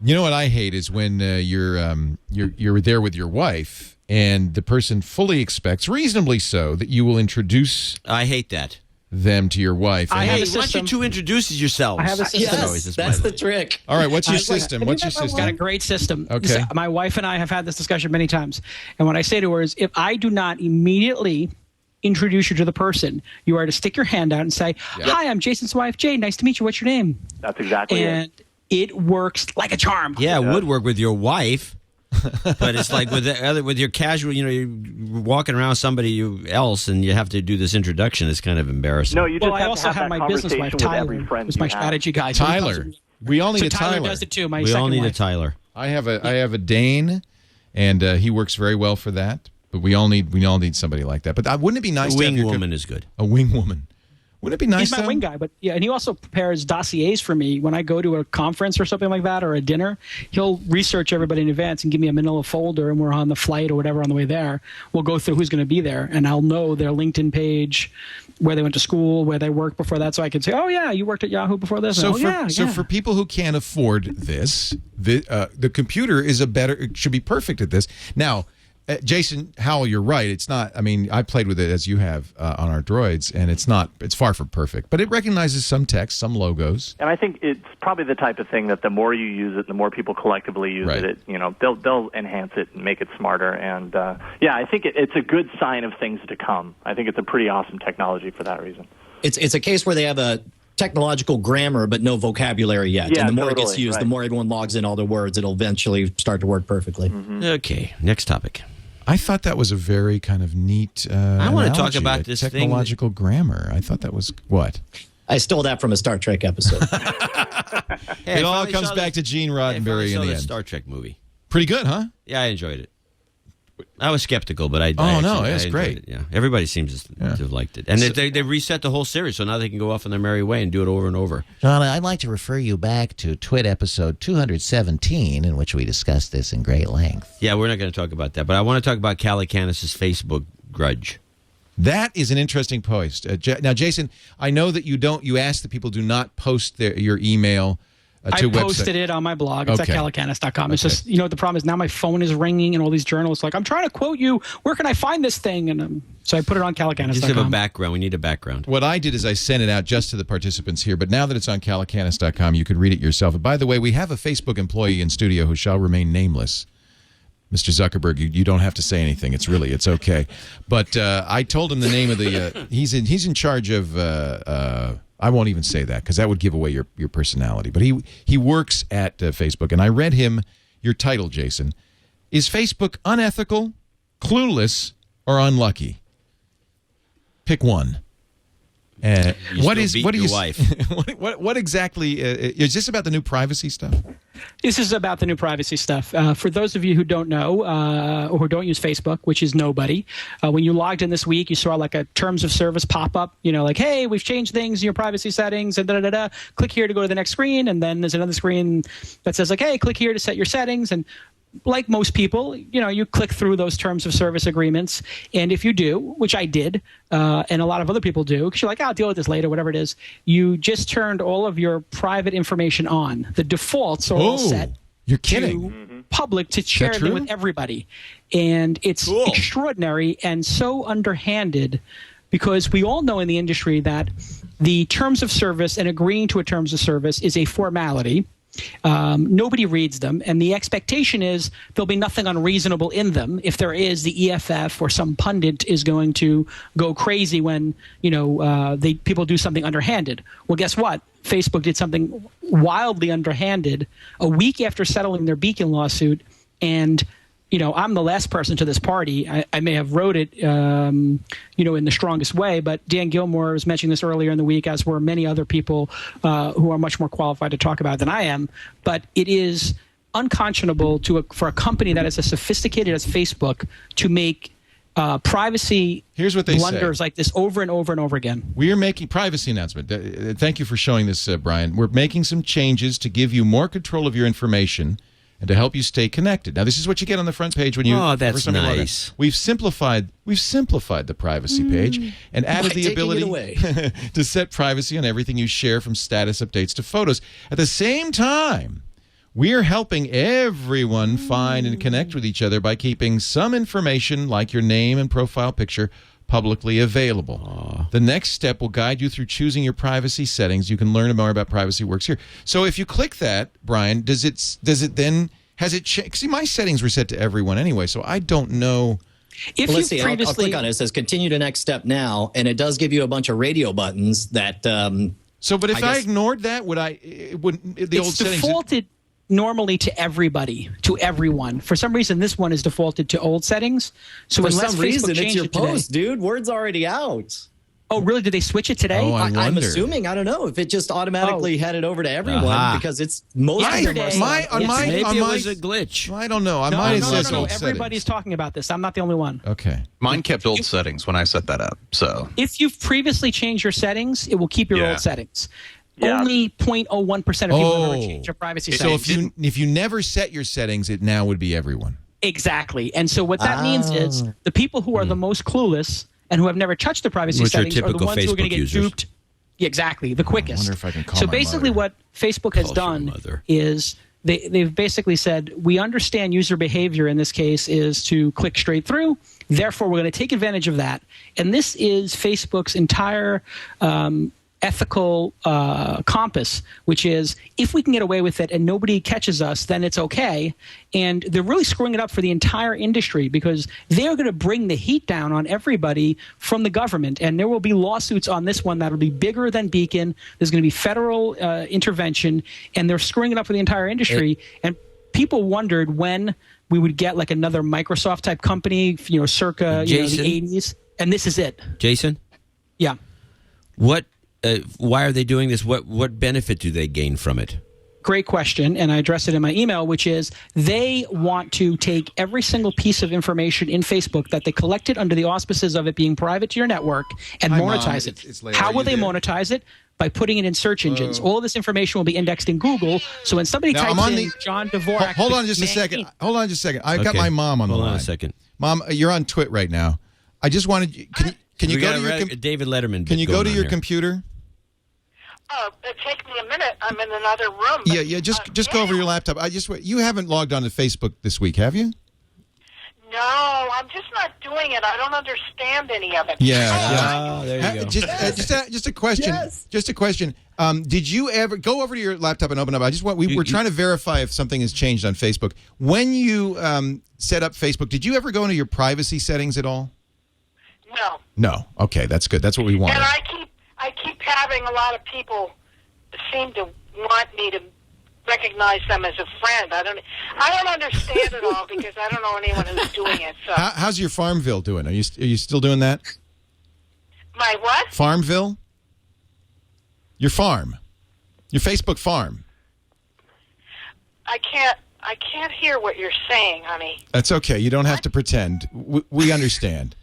You know what I hate is when you're there with your wife, and the person fully expects, reasonably so, that you will introduce I hate that. them to your wife. I have Hey, a why don't you system. two introduce yourselves? I have a system. Yes, that's the trick. All right, what's your system? What's your Got a system? great system. Okay. My wife and I have had this discussion many times. And what I say to her is, if I do not immediately introduce you to the person. You are to stick your hand out and say, "Hi, I'm Jason's wife, Jane. Nice to meet you. What's your name?" That's exactly and it works like a charm. Yeah, it would work with your wife. But it's like with your casual, you're walking around with somebody else, and you have to do this introduction. It's kind of embarrassing. No, you just Well, I also have my business wife, Tyler, who's my strategy guy. So Tyler. We all need a Tyler. Tyler does it too. We all need a Tyler. I have a Dane, and he works very well for that. But we all need somebody like that. But wouldn't it be nice? A to wing have woman is good. A wing woman. Wouldn't it be nice? He's my wing guy, but yeah, and he also prepares dossiers for me when I go to a conference or something like that, or a dinner. He'll research everybody in advance and give me a manila folder, and we're on the flight or whatever on the way there. We'll go through who's going to be there, and I'll know their LinkedIn page, where they went to school, where they worked before that, so I can say, "Oh yeah, you worked at Yahoo before this." So for people who can't afford this, the computer should be perfect at this. Now, Jason Howell, you're right. It's not. I mean, I played with it as you have on our droids, and it's far from perfect. But it recognizes some text, some logos. And I think it's probably the type of thing that the more you use it, the more people collectively use it. They'll enhance it and make it smarter. And I think it's a good sign of things to come. I think it's a pretty awesome technology for that reason. It's a case where they have a technological grammar but no vocabulary yet. Yeah, and the more totally, it gets used, the more everyone logs in all their words, it'll eventually start to work perfectly. Mm-hmm. Okay, next topic. I thought that was a very kind of neat I want to talk analogy, about this technological grammar. I thought that was what? I stole that from a Star Trek episode. It all comes back to Gene Roddenberry in the end. Star Trek movie. Pretty good, huh? Yeah, I enjoyed it. I was skeptical, but I it's great. It, yeah, everybody seems to have liked it, and they reset the whole series, so now they can go off on their merry way and do it over and over. John, I'd like to refer you back to TWiT episode 217, in which we discussed this in great length. Yeah, we're not going to talk about that, but I want to talk about Calacanis' Facebook grudge. That is an interesting post. Now, Jason, I know that you ask that people do not post your email to I posted it on my blog. It's at calacanis.com. It's just, the problem is now my phone is ringing and all these journalists like, I'm trying to quote you. Where can I find this thing? And so I put it on calacanis.com. Just have a background. We need a background. What I did is I sent it out just to the participants here, but now that it's on calacanis.com, you can read it yourself. And by the way, we have a Facebook employee in studio who shall remain nameless. Mr. Zuckerberg, you don't have to say anything. It's okay. But I told him the name of the he's in charge of I won't even say that because that would give away your personality. But he works at Facebook, and I read him your title, Jason. Is Facebook unethical, clueless, or unlucky? Pick one. What exactly is this about the new privacy stuff? This is about the new privacy stuff. For those of you who don't know or who don't use Facebook, which is nobody, when you logged in this week, you saw like a terms of service pop up, like, hey, we've changed things in your privacy settings and da-da-da-da. Click here to go to the next screen. And then there's another screen that says like, hey, click here to set your settings. And like most people, you click through those terms of service agreements. And if you do, which I did, and a lot of other people do, because you're like, I'll deal with this later, whatever it is, you just turned all of your private information on. The defaults are all set. You're kidding. Public to share them with everybody. And it's extraordinary and so underhanded because we all know in the industry that the terms of service and agreeing to a terms of service is a formality. Nobody reads them, and the expectation is there'll be nothing unreasonable in them. If there is, the EFF or some pundit is going to go crazy when people do something underhanded. Well, guess what? Facebook did something wildly underhanded a week after settling their Beacon lawsuit, and I'm the last person to this party. I may have wrote it, in the strongest way, but Dan Gilmore was mentioning this earlier in the week, as were many other people who are much more qualified to talk about it than I am. But it is unconscionable for a company that is as sophisticated as Facebook to make privacy blunders like this over and over and over again. We are making privacy announcement. Thank you for showing this, Brian. We're making some changes to give you more control of your information and to help you stay connected. Now, this is what you get on the front page when you. Oh, that's nice. We've simplified the privacy page and added the ability to set privacy on everything you share, from status updates to photos. At the same time, we're helping everyone find and connect with each other by keeping some information, like your name and profile picture, publicly available. The next step will guide you through choosing your privacy settings. You can learn more about Privacy Works here. So if you click that, Brian, has it changed? See, my settings were set to everyone anyway, so I don't know. If Well, you let's see. I'll click on it. It says continue to next step now, and it does give you a bunch of radio buttons that. But if I ignored that, would the old it's settings? defaulted normally to everybody, to everyone. For some reason, this one is defaulted to old settings. So For unless some Facebook reason, it's changed your it today- post, dude. Word's already out. Oh, really? Did they switch it today? Oh, I'm wonder. assuming. I don't know if it just automatically headed over to everyone Aha. because it's most of them are Yesterday- set up. Maybe on it my- was a glitch. I don't know. On No, mine it no, says no. old Everybody's settings. talking about this. I'm not the only one. Okay. Mine kept old settings when I set that up. So If you've previously changed your settings, it will keep your Yeah. old settings. Yeah. Only 0.01% of people ever Oh. change their privacy So settings. if you never set your settings, it now would be everyone. Exactly. And so what that means is the people who are the most clueless and who have never touched the privacy Which are settings are the typical ones who are going to Facebook get users. duped. Yeah, exactly. The quickest. wonder if I can call so my basically mother. what Facebook has Calls your done mother. is they've basically said, we understand user behavior in this case is to click straight through. Therefore, we're going to take advantage of that. And this is Facebook's entire ethical compass, which is if we can get away with it and nobody catches us, then it's okay. And they're really screwing it up for the entire industry because they're going to bring the heat down on everybody from the government. And there will be lawsuits on this one that will be bigger than Beacon. There's going to be federal intervention, and they're screwing it up for the entire industry. And people wondered when we would get like another Microsoft type company, circa the Jason? 80s. And this is it. Jason, Yeah. what? Why are they doing this? What benefit do they gain from it? Great question, and I addressed it in my email, which is they want to take every single piece of information in Facebook that they collected under the auspices of it being private to your network and Hi, Mom. monetize it. It's Larry. How Are will you they there? monetize it? By putting it in search engines. All of this information will be indexed in Google. So when somebody Now, I'm types on in the- John Dvorak... Hold on just a second. Hold on just a second. I've got Okay. my mom on the Hold line. on a second. Mom, you're on TWiT right now. I just wanted. Can you We go got to your David Letterman? Can you go going to on your here. computer? It takes me a minute. I'm in another room. Yeah. Just go over your laptop. You haven't logged on to Facebook this week, have you? No, I'm just not doing it. I don't understand any of it. Yeah. Oh, there you go. Just a question. Yes. Just a question. Did you ever go over to your laptop and open up? We're trying to verify if something has changed on Facebook. When you set up Facebook, did you ever go into your privacy settings at all? No. No. Okay, that's good. That's what we want. And I keep having a lot of people seem to want me to recognize them as a friend. I don't understand it all because I don't know anyone who's doing it. So How's your Farmville doing? Are you still doing that? my what? Farmville? Your farm. Your Facebook farm. I can't hear what you're saying, honey. That's okay. You don't have to pretend. We understand.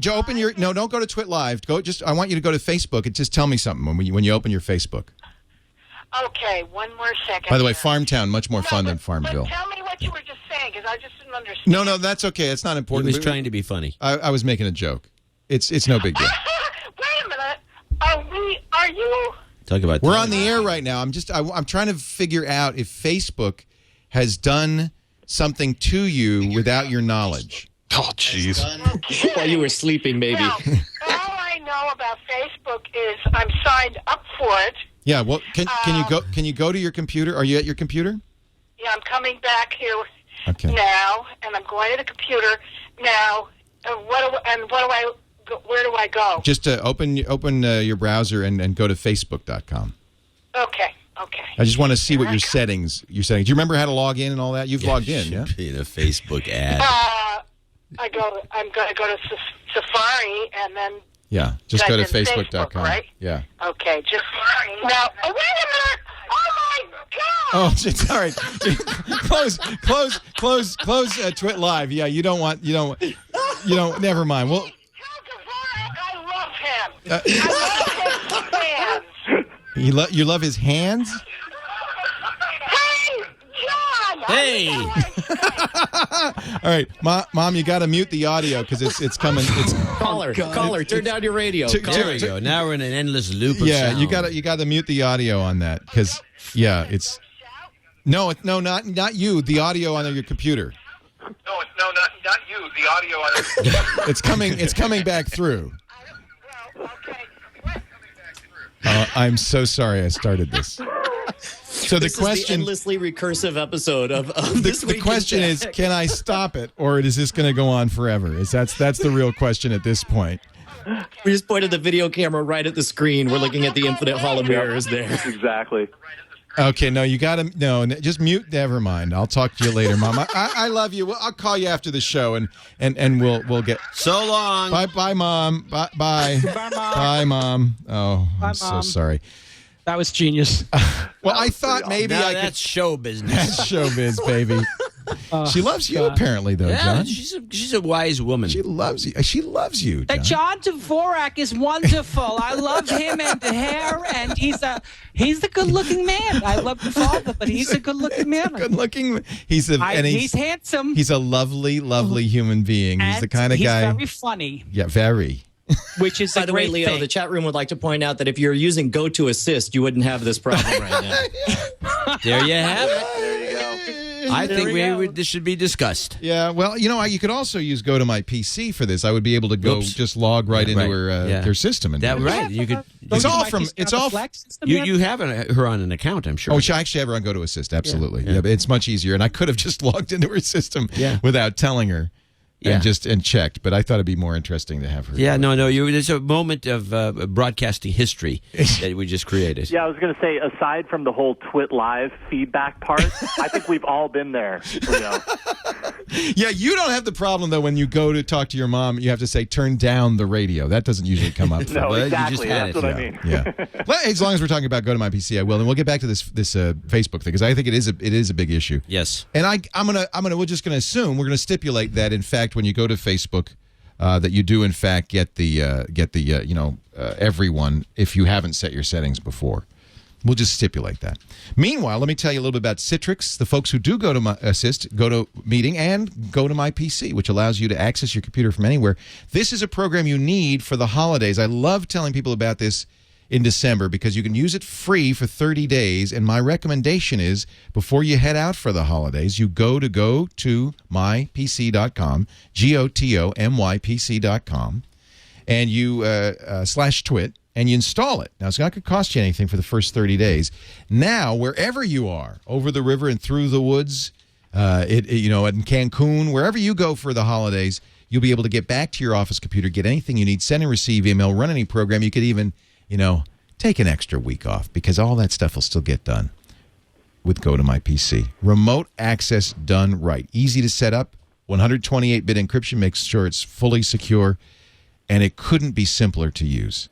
Open your. No, don't go to TWiT Live. I want you to go to Facebook and just tell me something when you open your Facebook. Okay, one more second. By the way, here. Farmtown much more fun than But Farmville. tell me what you were just saying because I just didn't understand. No, that's okay. It's not He important. was trying to be funny. I was making a joke. It's no big deal. Wait a minute. Are you? Talk about. We're on the air right now. I'm trying to figure out if Facebook has done something to you without your knowledge. oh jeez. While you were sleeping, maybe. Well, all I know about Facebook is I'm signed up for it. Yeah. Well, can you go to your computer? Are you at your computer? Yeah, I'm coming back here Okay. now, and I'm going to the computer now. Where do I go? Just open your browser and go to facebook.com. Okay. I just want to see what your settings. Do you remember how to log in and all that? You've logged in, yeah? In a Facebook ad. I'm going to go to Safari and then. Yeah. Just go to Type in facebook.com. Facebook, right? Yeah. Okay, just now. Oh, wait a minute! Oh my God! Oh, it's all right. close TWiT Live. Yeah, you don't. Never mind. Well, Tell Dvorak I love him. I love his fans. you love his hands. Hey, John! Hey! All right, Mom, you got to mute the audio because it's coming. It's Caller, turn down your radio. There we go. Now we're in an endless loop of yeah. sound. You got to mute the audio on that because it's no, not you. The audio on your computer. No, not you. The audio on it. It's coming back through. Okay. I'm so sorry I started this. So this is the endlessly recursive episode of the question is, can I stop it, or is this going to go on forever? That's the real question at this point. We just pointed the video camera right at the screen. We're looking at the infinite hall of mirrors there. Exactly. Okay, no, you got to just mute. Never mind. I'll talk to you later, Mom. I love you. I'll call you after the show, and we'll get so long. Bye, Mom. Bye. Bye, Mom. Bye, Mom. Oh, Bye, I'm so Mom. sorry. That was genius. Well, I thought maybe now I that's could. show business. That's showbiz, baby. She loves you, apparently, though, Yeah, John. she's a wise woman. She loves you. She loves you, The John. John Dvorak is wonderful. I love him and the hair, and he's a good-looking man. I love the father, but he's a good-looking man. Good-looking. He's handsome. He's a lovely, lovely human being. He's the kind of he's guy. He's very funny. Yeah, very. Which is By the way, Leo, the chat room would like to point out that if you're using Go to Assist, you wouldn't have this problem right now. There you have it. There you go. I think this should be discussed. Yeah, well, you could also use Go to My PC for this. I would be able to go just log right into her system. And right. You could. It's all from. It's all. You have her on an account, I'm sure. Oh, I actually have her on Go to Assist. Absolutely. Yeah, but it's much easier, and I could have just logged into her system without telling her. And checked, but I thought it'd be more interesting to have her. Yeah, no. There's a moment of broadcasting history that we just created. Yeah, I was going to say, aside from the whole TWiT live feedback part, I think we've all been there. Yeah, you don't have the problem though when you go to talk to your mom. You have to say turn down the radio. That doesn't usually come up. No, exactly. That's what I mean. Yeah. Well, as long as we're talking about Go to My PC, I will, and we'll get back to this Facebook thing because I think it is a big issue. Yes. And we're just gonna assume we're gonna stipulate that in fact when you go to Facebook, that you do in fact get the everyone if you haven't set your settings before. We'll just stipulate that. Meanwhile, let me tell you a little bit about Citrix, the folks who do Go to My Assist, Go to Meeting, and Go to My PC, which allows you to access your computer from anywhere. This is a program you need for the holidays. I love telling people about this in December because you can use it free for 30 days. And my recommendation is before you head out for the holidays, you go to mypc.com, GOTOMYPC.com, and you /TWiT, and you install it. Now, it's not going to cost you anything for the first 30 days. Now, wherever you are, over the river and through the woods, in Cancun, wherever you go for the holidays, you'll be able to get back to your office computer, get anything you need, send and receive email, run any program. You could even take an extra week off because all that stuff will still get done with Go to My PC. Remote access done right. Easy to set up. 128-bit encryption makes sure it's fully secure, and it couldn't be simpler to use.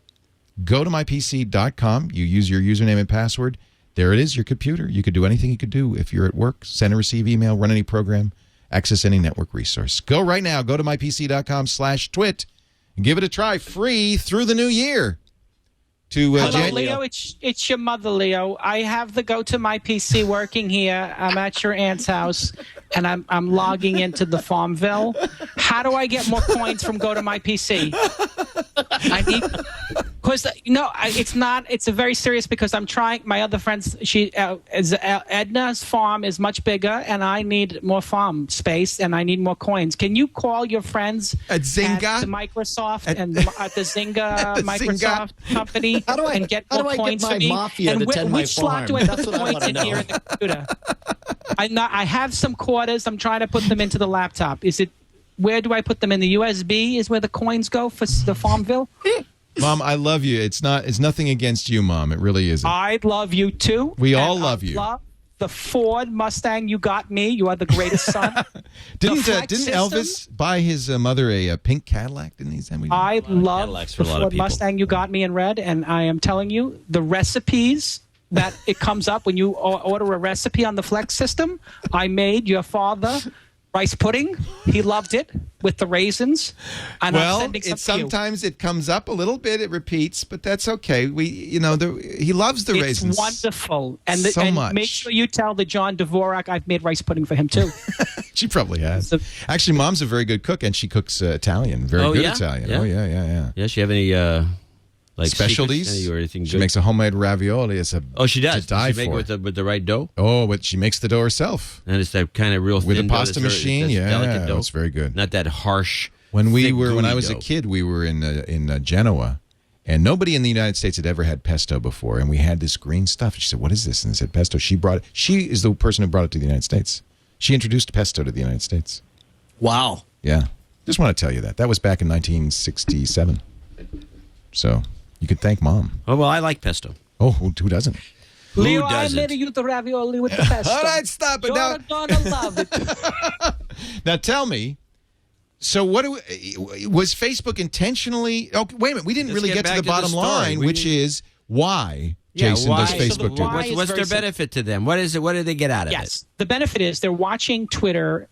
Go to mypc.com. You use your username and password. There it is, your computer. You could do anything you could do if you're at work. Send and receive email, run any program, access any network resource. Go right now. Go to mypc.com/twit and give it a try free through the new year. Hello, Leo. It's your mother, Leo. I have the Go to My PC working here. I'm at your aunt's house, and I'm logging into the Farmville. How do I get more coins from Go to My PC? I need it's not. It's a very serious because I'm trying. My other friends, Edna's farm is much bigger, and I need more farm space, and I need more coins. Can you call your friends at Zynga, at the Microsoft, and at the Zynga Microsoft company, and get more coins for me? Mafia and to tend which my slot farm? do I That's put what I coins want to in know. here in the computer? I have some quarters. I'm trying to put them into the laptop. Where do I put them in the USB? Is where the coins go for the Farmville? Mom, I love you. It's nothing against you, Mom. It really isn't. I love you too. We all love you. Love the Ford Mustang you got me. You are the greatest son. Didn't Elvis buy his mother a pink Cadillac? Didn't he send me? I love Cadillacs the for a lot of Ford people. Mustang you got me in red, and I am telling you, the recipes that it comes up when you order a recipe on the Flex system. I made your father rice pudding. He loved it with the raisins. And I'm sending some to you. Sometimes it comes up a little bit. It repeats, but that's okay. He loves the raisins. It's wonderful. And much. Make sure you tell the John Dvorak I've made rice pudding for him too. She probably has. Actually, Mom's a very good cook, and she cooks Italian. Very good Italian. Yeah? Oh yeah. Yeah, she have any specialties secrets, or anything she good? makes a homemade ravioli. It's she does. To die Does she make for. it with the right dough? Oh, but she makes the dough herself. And it's that kind of real thin With a dough pasta that's machine. that's delicate Yeah, dough. it's very good. Not that harsh. When thick, I gooey was a dough. kid, we were in Genoa, And nobody in the United States had ever had pesto before. And we had this green stuff. She said, what is this? And I said, pesto. She is the person who brought it to the United States. She introduced pesto to the United States. Wow. Yeah. Just want to tell you that. That was back in 1967. So you could thank Mom. Oh, well, I like pesto. Oh, who doesn't? Leo, Who I doesn't? made you the ravioli with the pesto. All right, stop it. You're Now, gonna love it. now tell me, so what was Facebook intentionally... Oh, wait a minute. We didn't Let's really get to the bottom line, which is why, Jason, does Facebook do why this? is What's their very benefit to them? What is it? What do they get out of it? Yes. The benefit is they're watching Twitter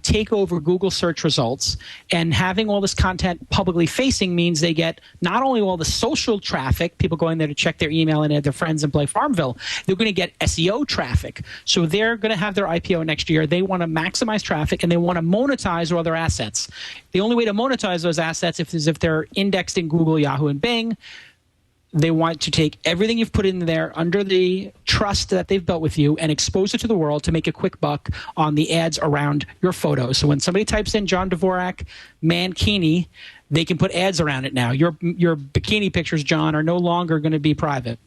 take over Google search results, and having all this content publicly facing means they get not only all the social traffic, people going there to check their email and add their friends and play Farmville, they're going to get SEO traffic. So they're going to have their IPO next year. They want to maximize traffic, and they want to monetize all their assets. The only way to monetize those assets is if they're indexed in Google, Yahoo, and Bing. They want to take everything you've put in there under the trust that they've built with you and expose it to the world to make a quick buck on the ads around your photos. So when somebody types in John Dvorak mankini, they can put ads around it now. Your bikini pictures, John, are no longer going to be private.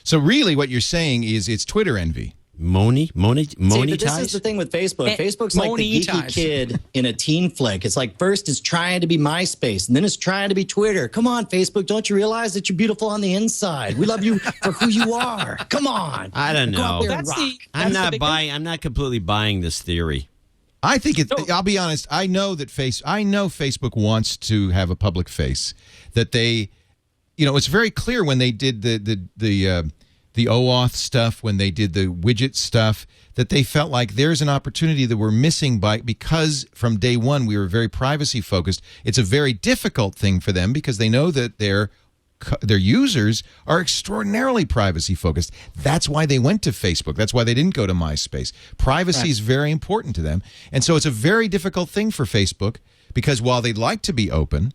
So really what you're saying is it's Twitter envy. See, but this Monetize? is the thing with Facebook. Facebook's like the geeky kid in a teen flick. It's like first it's trying to be MySpace, and then it's trying to be Twitter. Come on, Facebook, don't you realize that you're beautiful on the inside? We love you for who you are. Come on. I don't Go out know. there and rock. I'm not completely buying this theory. I think I'll be honest. I know Facebook wants to have a public face. That they, it's very clear when they did the OAuth stuff, when they did the widget stuff, that they felt like there's an opportunity that we're missing because from day one we were very privacy focused. It's a very difficult thing for them because they know that their users are extraordinarily privacy focused. That's why they went to Facebook. That's why they didn't go to MySpace. Privacy is very important to them. And so it's a very difficult thing for Facebook because while they'd like to be open,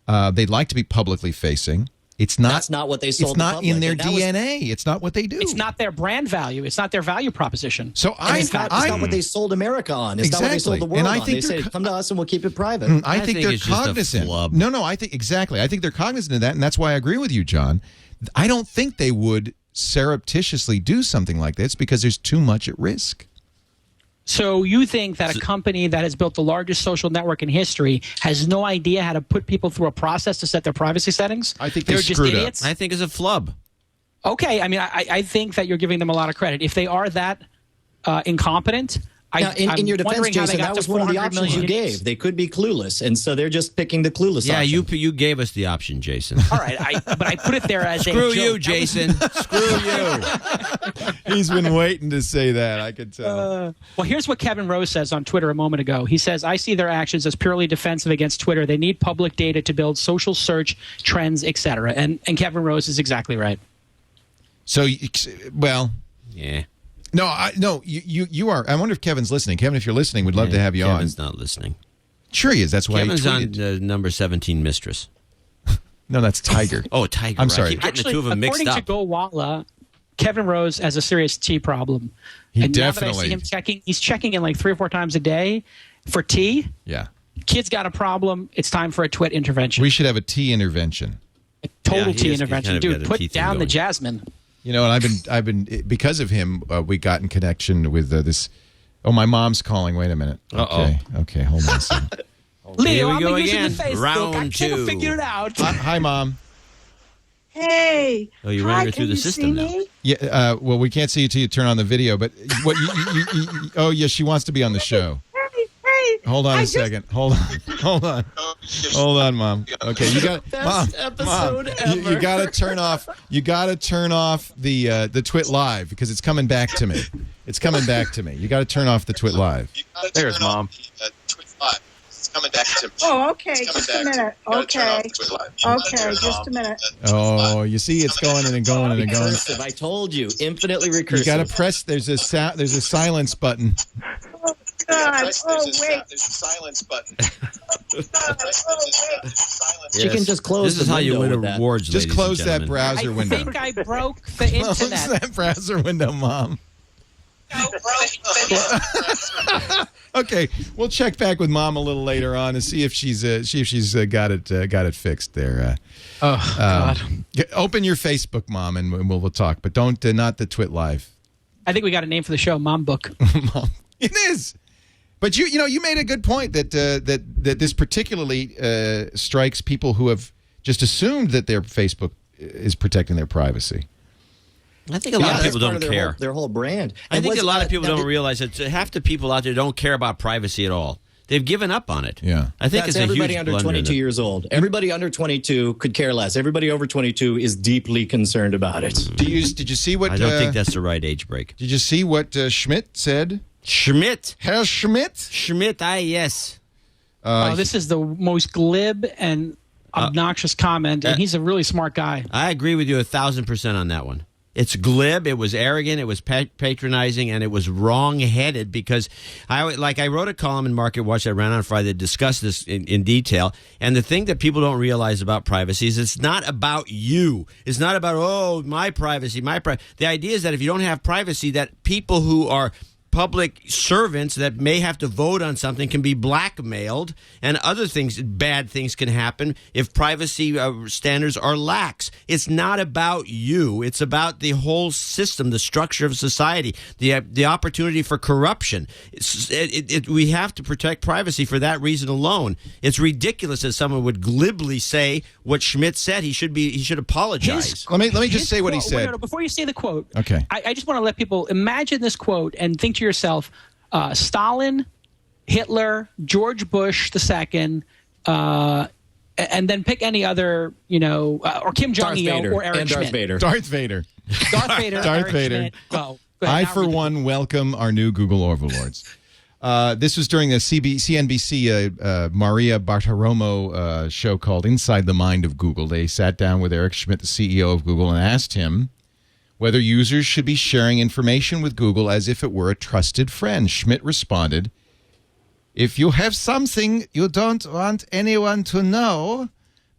they'd like to be publicly facing, that's not what they sold. It's not in their DNA. It's not what they do. It's not their brand value. It's not their value proposition. So it's not what they sold America on. It's not what they sold the world on. They said, come to us and we'll keep it private. I think they're cognizant. No, I think exactly. I think they're cognizant of that, and that's why I agree with you, John. I don't think they would surreptitiously do something like this because there's too much at risk. So you think that a company that has built the largest social network in history has no idea how to put people through a process to set their privacy settings? I think they're just screwed idiots? I think it's a flub. Okay, I mean, I think that you're giving them a lot of credit. If they are that incompetent, in your defense, Jason, that was one of the options you gave. Uniques. They could be clueless, and so they're just picking the clueless option. You gave us the option, Jason. All right, but I put it there as a Screw joke. you, Jason. Screw you. He's been waiting to say that, I could tell. Well, here's what Kevin Rose says on Twitter a moment ago. He says, I see their actions as purely defensive against Twitter. They need public data to build social search, trends, etc. And Kevin Rose is exactly right. So, well... Yeah. No, you are. I wonder if Kevin's listening. Kevin, if you're listening, we'd love to have you on. Kevin's not listening. Sure he is. That's why Kevin's he tweeted. on number 17 mistress. No, that's Tiger. Oh, Tiger. I'm sorry. I keep getting the two of them mixed according up. to Go Walla, Kevin Rose has a serious tea problem. He and definitely. Now that I see him he's checking in like 3 or 4 times a day for tea. Yeah. Kid's got a problem. It's time for a TWiT intervention. We should have a tea intervention. A total tea he's intervention. kind of Dude, got a tea put thing down the going. jasmine. And I've been because of him. We got in connection with this. Oh, my mom's calling. Wait a minute. Okay, hold on a second. Leo, we I'm go using again. the Facebook. Round I two. can't figure it out. Hi, Mom. Hey. Oh, you're running her through the system now. Yeah. Well, we can't see you till you turn on the video. But what? Oh, yeah. She wants to be on the show. Hey. Hold on a second. Hold on, Mom. Okay, you got Best episode ever. You got to turn off. You got to turn off the TWiT live because it's coming back to me. It's coming back to me. You got to turn off the TWiT live. There's Mom. It's coming back to me. Oh, okay. Just a minute. Okay, just a minute. Oh, you see, it's going and going and going. Recursive. I told you, infinitely recursive. You got to press. There's a silence button. Oh, God. Oh, wait. There's a silence button. She can just close This is the how you window win with that. awards, Just ladies close and that gentlemen. browser window. I think I broke the Close internet. that browser window, Mom. Okay, we'll check back with Mom a little later on and see if she's got it fixed there. God. Open your Facebook, Mom, and we'll talk. But don't not the Twit Live. I think we got a name for the show, Mom Book. Mom, it is. But you made a good point that this particularly strikes people who have just assumed that their Facebook is protecting their privacy. I think a lot of people don't care. Their whole brand. I think a lot of people don't realize that half the people out there don't care about privacy at all. They've given up on it. Yeah. I think That's it's a everybody huge under blunder 22 years old. Everybody under 22 could care less. Everybody over 22 is deeply concerned about it. Did you see what? I don't think that's the right age break. Did you see what Schmidt said? Schmidt. Herr Schmidt? Schmidt, yes. This is the most glib and obnoxious comment, and he's a really smart guy. I agree with you 1,000% on that one. It's glib, it was arrogant, it was patronizing, and it was wrong-headed because I wrote a column in Market Watch that ran on Friday that discussed this in detail, and the thing that people don't realize about privacy is it's not about you. It's not about, my privacy, The idea is that if you don't have privacy, that people who are public servants that may have to vote on something can be blackmailed, and other things, bad things can happen if privacy standards are lax. It's not about you. It's about the whole system, the structure of society, the opportunity for corruption. We have to protect privacy for that reason alone. It's ridiculous that someone would glibly say what Schmidt said. He should apologize. Let me just say what he said. Wait, before you say the quote, okay. I just want to let people imagine this quote and think to yourself, Stalin, Hitler, George Bush II, and then pick any other, or Kim Jong-il or Eric Schmidt. Darth Vader. Eric Schmidt, go. I, for one, welcome our new Google overlords. This was during a CNBC Maria Bartiromo show called Inside the Mind of Google. They sat down with Eric Schmidt, the CEO of Google, and asked him whether users should be sharing information with Google as if it were a trusted friend. Schmidt responded, "If you have something you don't want anyone to know,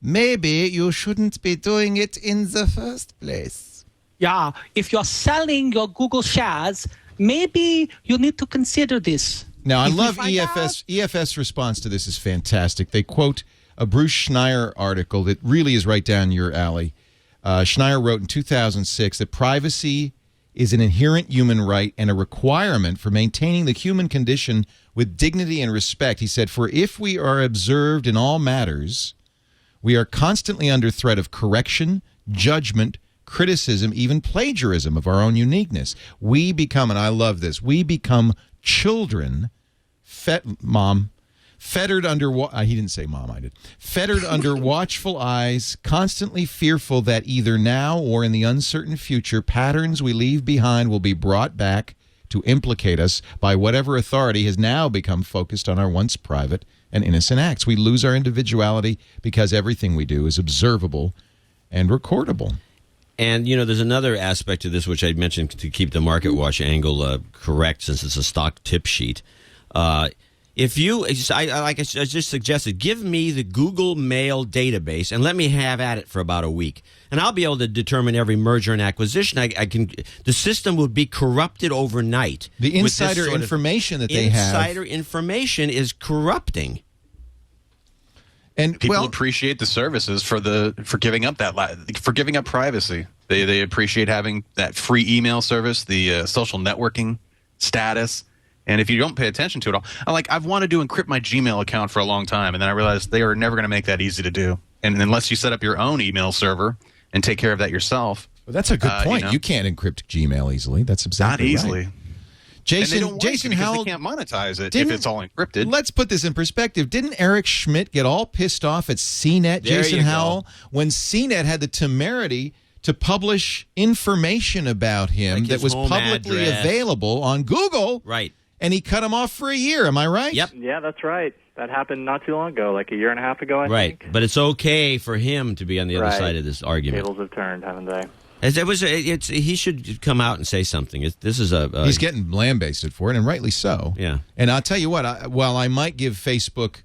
maybe you shouldn't be doing it in the first place." Yeah, if you're selling your Google shares, maybe you need to consider this. Now, I love EFS. EFS response to this is fantastic. They quote a Bruce Schneier article that really is right down your alley. Schneier wrote in 2006 that privacy is an inherent human right and a requirement for maintaining the human condition with dignity and respect. He said, "For if we are observed in all matters, we are constantly under threat of correction, judgment, criticism, even plagiarism of our own uniqueness. We become," and I love this, "we become children, fettered under," he didn't say mom, I did, "fettered under watchful eyes, constantly fearful that either now or in the uncertain future, patterns we leave behind will be brought back to implicate us by whatever authority has now become focused on our once private and innocent acts. We lose our individuality because everything we do is observable and recordable." And, there's another aspect to this, which I mentioned to keep the Market Watch angle correct, since it's a stock tip sheet. If you, like I just suggested, give me the Google Mail database and let me have at it for about a week, and I'll be able to determine every merger and acquisition. The system would be corrupted overnight. The insider information that they have. Insider information is corrupting. And people appreciate the services for giving up privacy. They appreciate having that free email service, the social networking status. And if you don't pay attention to it all, I've wanted to encrypt my Gmail account for a long time, and then I realized they are never going to make that easy to do. And unless you set up your own email server and take care of that yourself. Well, that's a good point. You can't encrypt Gmail easily. That's exactly not easily. Right. Jason Howell, they can't monetize it if it's all encrypted. Let's put this in perspective. Didn't Eric Schmidt get all pissed off at CNET, Jason Howell, when CNET had the temerity to publish information about him that was publicly available on Google? Right. And he cut him off for a year. Am I right? Yep. Yeah, that's right. That happened not too long ago, like a year and a half ago, I think. Right. But it's okay for him to be on the other side of this argument. Tables have turned, haven't they? He should come out and say something. He's getting lambasted for it, and rightly so. Yeah. And I'll tell you what, while I might give Facebook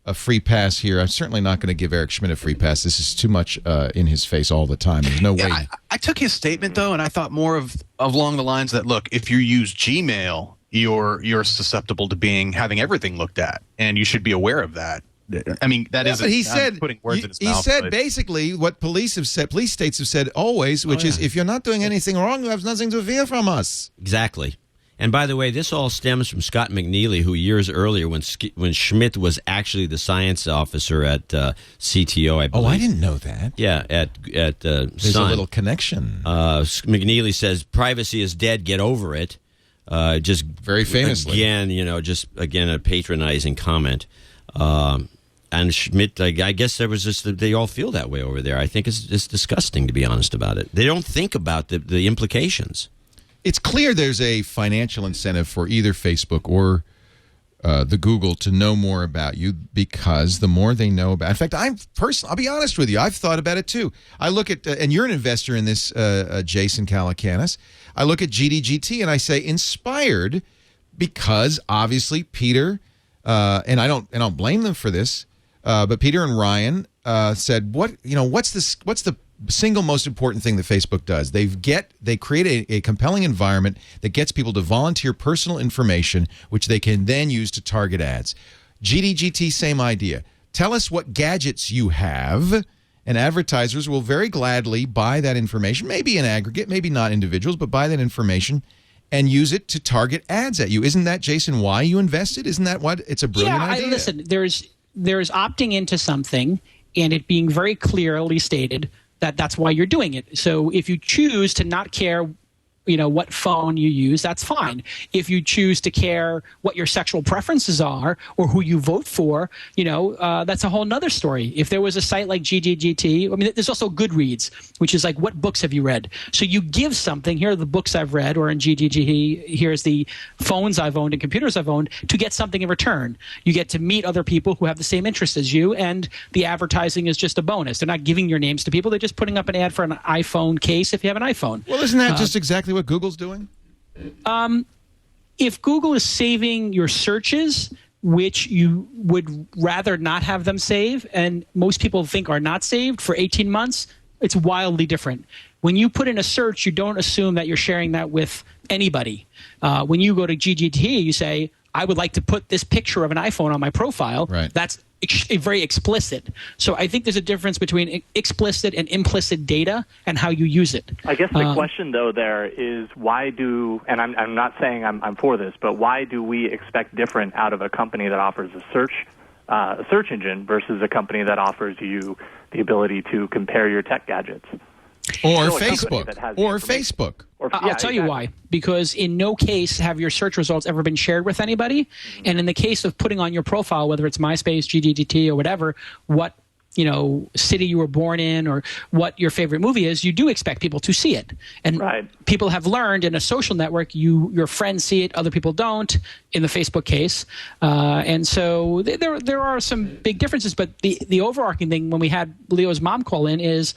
a free pass here. I'm certainly not going to give Eric Schmidt a free pass. This is too much in his face all the time. There's no way. I took his statement, though, and I thought more of along the lines that, look, if you use Gmail, you're susceptible to having everything looked at, and you should be aware of that. I mean, that is. But he said, putting words in his he mouth. said basically what police states have said always, which is if you're not doing anything wrong, you have nothing to fear from us. Exactly. And by the way, this all stems from Scott McNeely, who years earlier, when Schmidt was actually the science officer at CTO, I believe. Oh, I didn't know that. Yeah, at There's Sun. a little connection. McNeely says, privacy is dead, get over it. Just very famously. Again, a patronizing comment. And Schmidt, I guess there was just they all feel that way over there. I think it's disgusting, to be honest about it. They don't think about the implications. It's clear there's a financial incentive for either Facebook or the Google to know more about you, because the more they know about. In fact, I'll be honest with you. I've thought about it too. I look at, and you're an investor in this, Jason Calacanis. I look at GDGT and I say inspired, because obviously Peter, and I don't blame them for this, but Peter and Ryan said, what's the single most important thing that Facebook does? They create a compelling environment that gets people to volunteer personal information, which they can then use to target ads. GDGT, same idea. Tell us what gadgets you have, and advertisers will very gladly buy that information, maybe in aggregate, maybe not individuals, but buy that information and use it to target ads at you. Isn't that, Jason, why you invested? Isn't that what? It's a brilliant idea. Listen, there's opting into something and it being very clearly stated that's why you're doing it. So if you choose to not care, what phone you use, that's fine. If you choose to care what your sexual preferences are or who you vote for, that's a whole nother story. If there was a site like GDGT, I mean, there's also Goodreads, which is like, what books have you read? So you give something, here are the books I've read, or in GDGT, here's the phones I've owned and computers I've owned, to get something in return. You get to meet other people who have the same interests as you, and the advertising is just a bonus. They're not giving your names to people. They're just putting up an ad for an iPhone case if you have an iPhone. Well, isn't that just exactly what Google's doing? If Google is saving your searches, which you would rather not have them save, and most people think are not saved for 18 months, it's wildly different. When you put in a search, you don't assume that you're sharing that with anybody. When you go to GGT, you say, I would like to put this picture of an iPhone on my profile. Right. That's very explicit. So I think there's a difference between explicit and implicit data and how you use it. I guess the question, though, there is why do, and I'm not saying I'm for this, but why do we expect different out of a company that offers a search engine versus a company that offers you the ability to compare your tech gadgets? Or Facebook. I'll tell you why. Because in no case have your search results ever been shared with anybody. Mm-hmm. And in the case of putting on your profile, whether it's MySpace, GDGT, or whatever, what city you were born in or what your favorite movie is, you do expect people to see it. And people have learned in a social network, your friends see it, other people don't, in the Facebook case. And so there are some big differences. But the overarching thing when we had Leo's mom call in is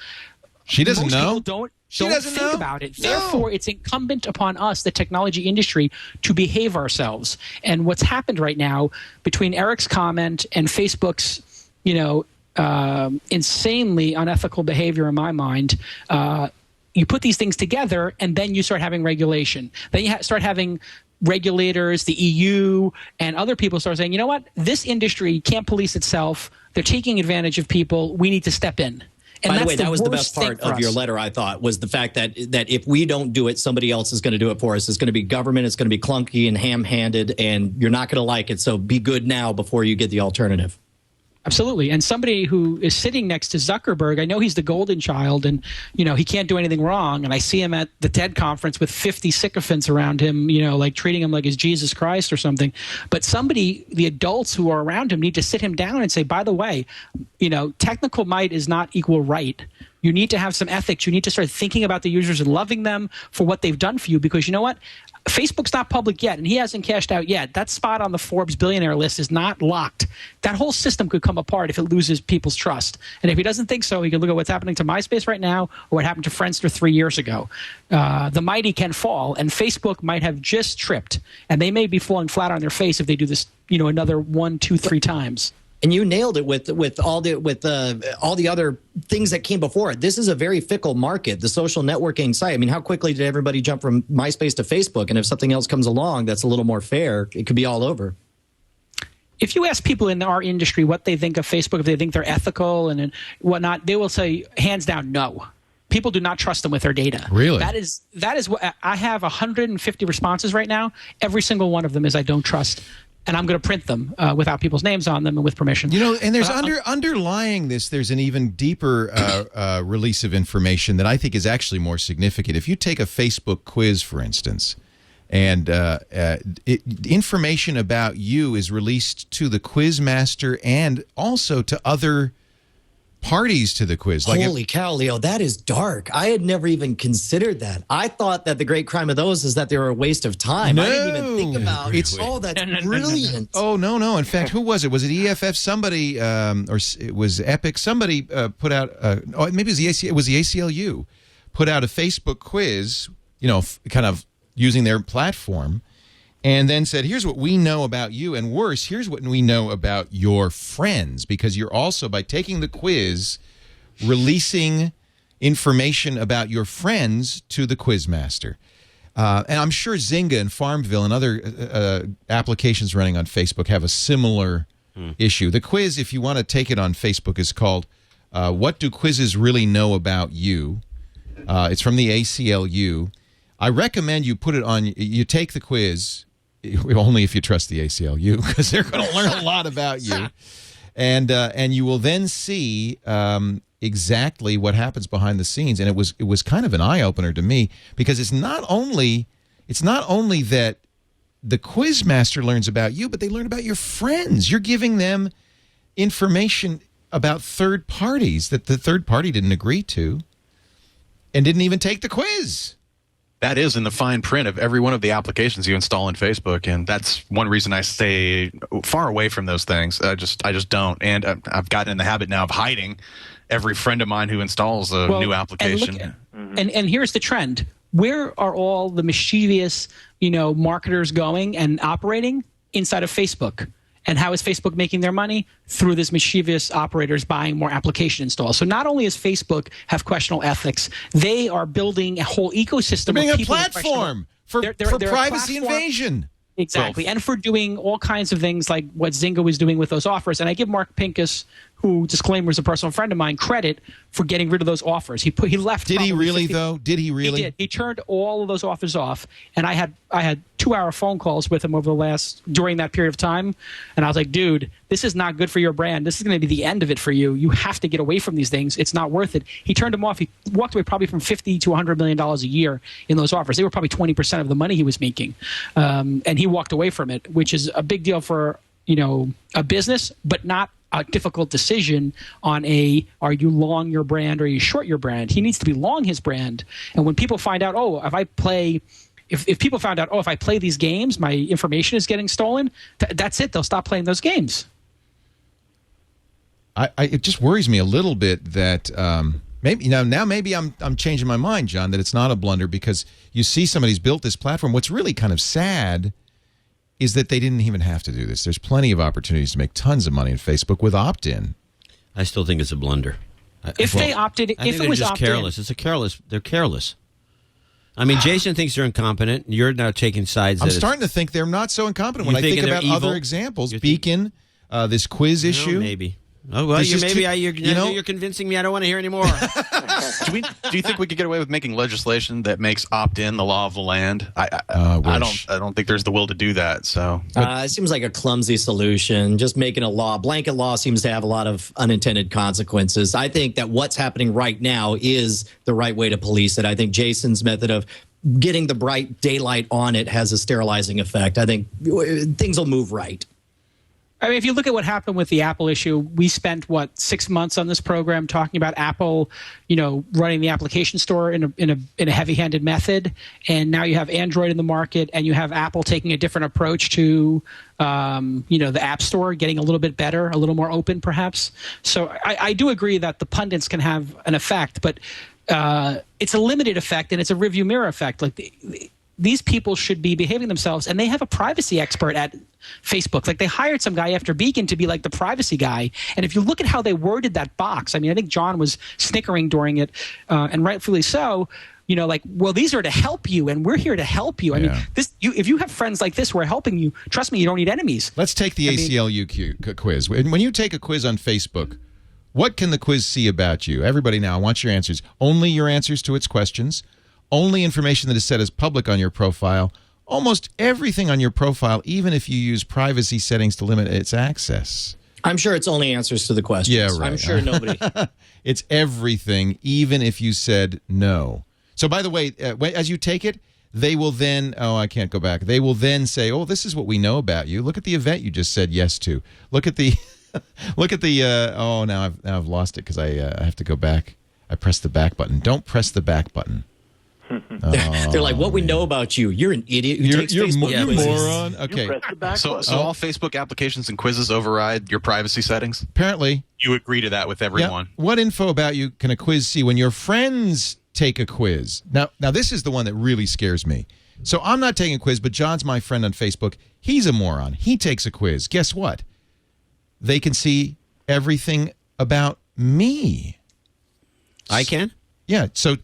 she doesn't most know. People don't think about it. No. Therefore, it's incumbent upon us, the technology industry, to behave ourselves. And what's happened right now between Eric's comment and Facebook's, insanely unethical behavior, in my mind, you put these things together, and then you start having regulation. Then you start having regulators, the EU, and other people start saying, you know what, this industry can't police itself. They're taking advantage of people. We need to step in. And by the way, that was the best part of your letter, I thought, was the fact that if we don't do it, somebody else is going to do it for us. It's going to be government. It's going to be clunky and ham-handed, and you're not going to like it. So be good now before you get the alternative. Absolutely. And somebody who is sitting next to Zuckerberg, I know he's the golden child and, he can't do anything wrong. And I see him at the TED conference with 50 sycophants around him, like treating him like he's Jesus Christ or something. But the adults who are around him need to sit him down and say, by the way, technical might is not equal right. You need to have some ethics. You need to start thinking about the users and loving them for what they've done for you, because you know what? Facebook's not public yet, and he hasn't cashed out yet. That spot on the Forbes billionaire list is not locked. That whole system could come apart if it loses people's trust. And if he doesn't think so, he can look at what's happening to MySpace right now or what happened to Friendster 3 years ago. The mighty can fall, and Facebook might have just tripped, and they may be falling flat on their face if they do this, another 1, 2, 3 times. And you nailed it with all the other things that came before it. This is a very fickle market, the social networking site. I mean, how quickly did everybody jump from MySpace to Facebook? And if something else comes along that's a little more fair, it could be all over. If you ask people in our industry what they think of Facebook, if they think they're ethical and whatnot, they will say, hands down, no. People do not trust them with their data. Really? That is what I have 150 responses right now. Every single one of them is I don't trust. And I'm going to print them without people's names on them and with permission. You know, and there's underlying this, there's an even deeper release of information that I think is actually more significant. If you take a Facebook quiz, for instance, and information about you is released to the quiz master and also to other parties to the quiz. Holy cow, Leo, that is dark. I had never even considered that. I thought that the great crime of those is that they were a waste of time. I didn't even think about that's brilliant. Oh, no. In fact, who was it? Was it EFF? Somebody, or it was Epic? Somebody put out, maybe it was the ACLU, put out a Facebook quiz, kind of using their platform, and then said, here's what we know about you, and worse, here's what we know about your friends, because you're also, by taking the quiz, releasing information about your friends to the quiz master. And I'm sure Zynga and Farmville and other applications running on Facebook have a similar issue. The quiz, if you want to take it on Facebook, is called What Do Quizzes Really Know About You? It's from the ACLU. I recommend you put it on, you take the quiz, only if you trust the ACLU, because they're going to learn a lot about you, and you will then see exactly what happens behind the scenes. And it was kind of an eye opener to me, because it's not only that the quiz master learns about you, but they learn about your friends. You're giving them information about third parties that the third party didn't agree to, and didn't even take the quiz. That is in the fine print of every one of the applications you install in Facebook, and that's one reason I stay far away from those things. I just don't, and I've gotten in the habit now of hiding every friend of mine who installs a new application. And here's the trend: where are all the mischievous, marketers going and operating? Inside of Facebook. And how is Facebook making their money? Through this mischievous operators buying more application installs. So not only does Facebook have questionable ethics, they are building a whole ecosystem. They're being a platform for privacy invasion. Exactly, and for doing all kinds of things like what Zynga was doing with those offers. And I give Mark Pincus, who, disclaimer, is a personal friend of mine, credit for getting rid of those offers. He left. Did he really, though? Did he really? He did. He turned all of those offers off. And I had 2-hour phone calls with him during that period of time. And I was like, dude, this is not good for your brand. This is going to be the end of it for you. You have to get away from these things. It's not worth it. He turned them off. He walked away probably from $50 to $100 million a year in those offers. They were probably 20% of the money he was making. And he walked away from it, which is a big deal for, a business, but not a difficult decision on are you long your brand or are you short your brand? He needs to be long his brand. And when people find out, if people found out, if I play these games, my information is getting stolen, that's it. They'll stop playing those games. It just worries me a little bit that maybe I'm changing my mind, John, that it's not a blunder, because you see somebody's built this platform. What's really kind of sad is that they didn't even have to do this. There's plenty of opportunities to make tons of money in Facebook with opt-in. I still think it's a blunder. They opted, if it was just opt-in, careless. They're careless. I mean, Jason thinks they're incompetent. You're now taking sides. I'm starting to think they're not so incompetent when I think about other examples. Beacon, this quiz issue. Maybe. Oh, well, you're convincing me. I don't want to hear anymore. Do you think we could get away with making legislation that makes opt-in the law of the land? I don't think there's the will to do that. So it seems like a clumsy solution. Just making a law, blanket law, seems to have a lot of unintended consequences. I think that what's happening right now is the right way to police it. I think Jason's method of getting the bright daylight on it has a sterilizing effect. I think things will move right. I mean, if you look at what happened with the Apple issue, we spent 6 months on this program talking about Apple, running the application store in a heavy-handed method, and now you have Android in the market, and you have Apple taking a different approach to, the App Store, getting a little bit better, a little more open, perhaps. So I do agree that the pundits can have an effect, but it's a limited effect, and it's a rearview mirror effect. Like these people should be behaving themselves, and they have a privacy expert at Facebook. Like, they hired some guy after Beacon to be like the privacy guy. And if you look at how they worded that box, I mean, I think John was snickering during it, and rightfully so. You know, like, well, these are to help you, and we're here to help you. I mean, if you have friends like this who are helping you, trust me, you don't need enemies. Let's take the ACLU quiz. When you take a quiz on Facebook, what can the quiz see about you? Everybody now, I want your answers. Only your answers to its questions. Only information that is set as public on your profile. Almost everything on your profile, even if you use privacy settings to limit its access. I'm sure it's only answers to the questions. Yeah, right. I'm sure nobody. It's everything, even if you said no. So, by the way, as you take it, they will then, I can't go back. They will then say, oh, this is what we know about you. Look at the event you just said yes to. Look at the, now I've lost it because I have to go back. I pressed the back button. Don't press the back button. They're like, what we know about you. You're an idiot who takes Facebook. You're a moron. Okay. You press the back So button. all Facebook applications and quizzes override your privacy settings? Apparently. You agree to that with everyone. Yeah. What info about you can a quiz see when your friends take a quiz? Now this is the one that really scares me. So I'm not taking a quiz, but John's my friend on Facebook. He's a moron. He takes a quiz. Guess what? They can see everything about me. I can? Yeah. So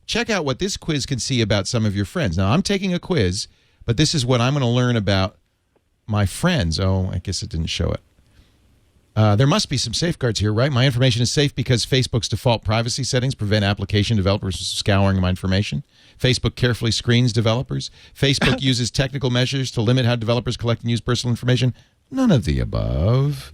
check out what this quiz can see about some of your friends. Now, I'm taking a quiz, but this is what I'm going to learn about my friends. Oh, I guess it didn't show it. There must be some safeguards here, right? My information is safe because Facebook's default privacy settings prevent application developers from scouring my information. Facebook carefully screens developers. Facebook uses technical measures to limit how developers collect and use personal information. None of the above.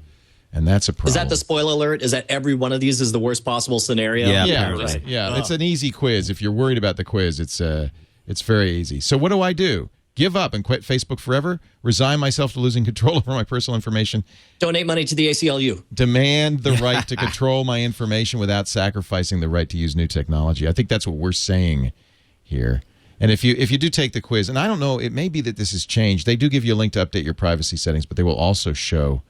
And that's a problem. Is that the spoiler alert? Is that every one of these is the worst possible scenario? Yeah, right. Yeah, it's an easy quiz. If you're worried about the quiz, it's very easy. So what do I do? Give up and quit Facebook forever? Resign myself to losing control over my personal information? Donate money to the ACLU. Demand the right to control my information without sacrificing the right to use new technology. I think that's what we're saying here. And if you do take the quiz, and I don't know, it may be that this has changed. They do give you a link to update your privacy settings, but they will also show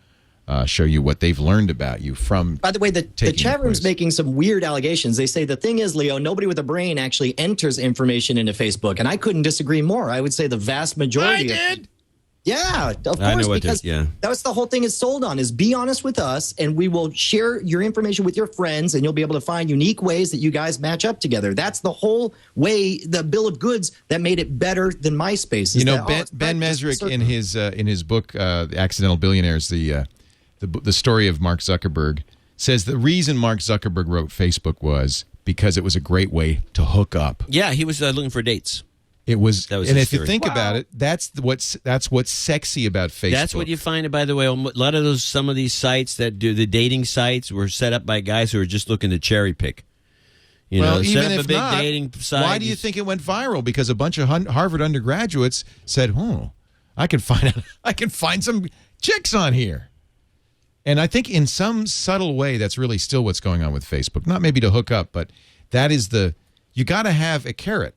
you what they've learned about you from. By the way, the chat room's making some weird allegations. They say the thing is, Leo, nobody with a brain actually enters information into Facebook, and I couldn't disagree more. I would say the vast majority. I did. Yeah, of course, because that was the whole thing it's sold on, is be honest with us, and we will share your information with your friends, and you'll be able to find unique ways that you guys match up together. That's the whole way, the bill of goods that made it better than MySpace. You know, Ben Mesrick in his book, Accidental Billionaires, the story of Mark Zuckerberg, says the reason Mark Zuckerberg wrote Facebook was because it was a great way to hook up. Yeah, he was looking for dates. It was, and if you think about it, that's what's sexy about Facebook. That's what you find, by the way. A lot of some of these sites that do the dating sites were set up by guys who are just looking to cherry pick. You know, even set up if a big not, dating site. Why do you think it went viral? Because a bunch of Harvard undergraduates said, I can find some chicks on here. And I think in some subtle way, that's really still what's going on with Facebook. Not maybe to hook up, but that is you got to have a carrot.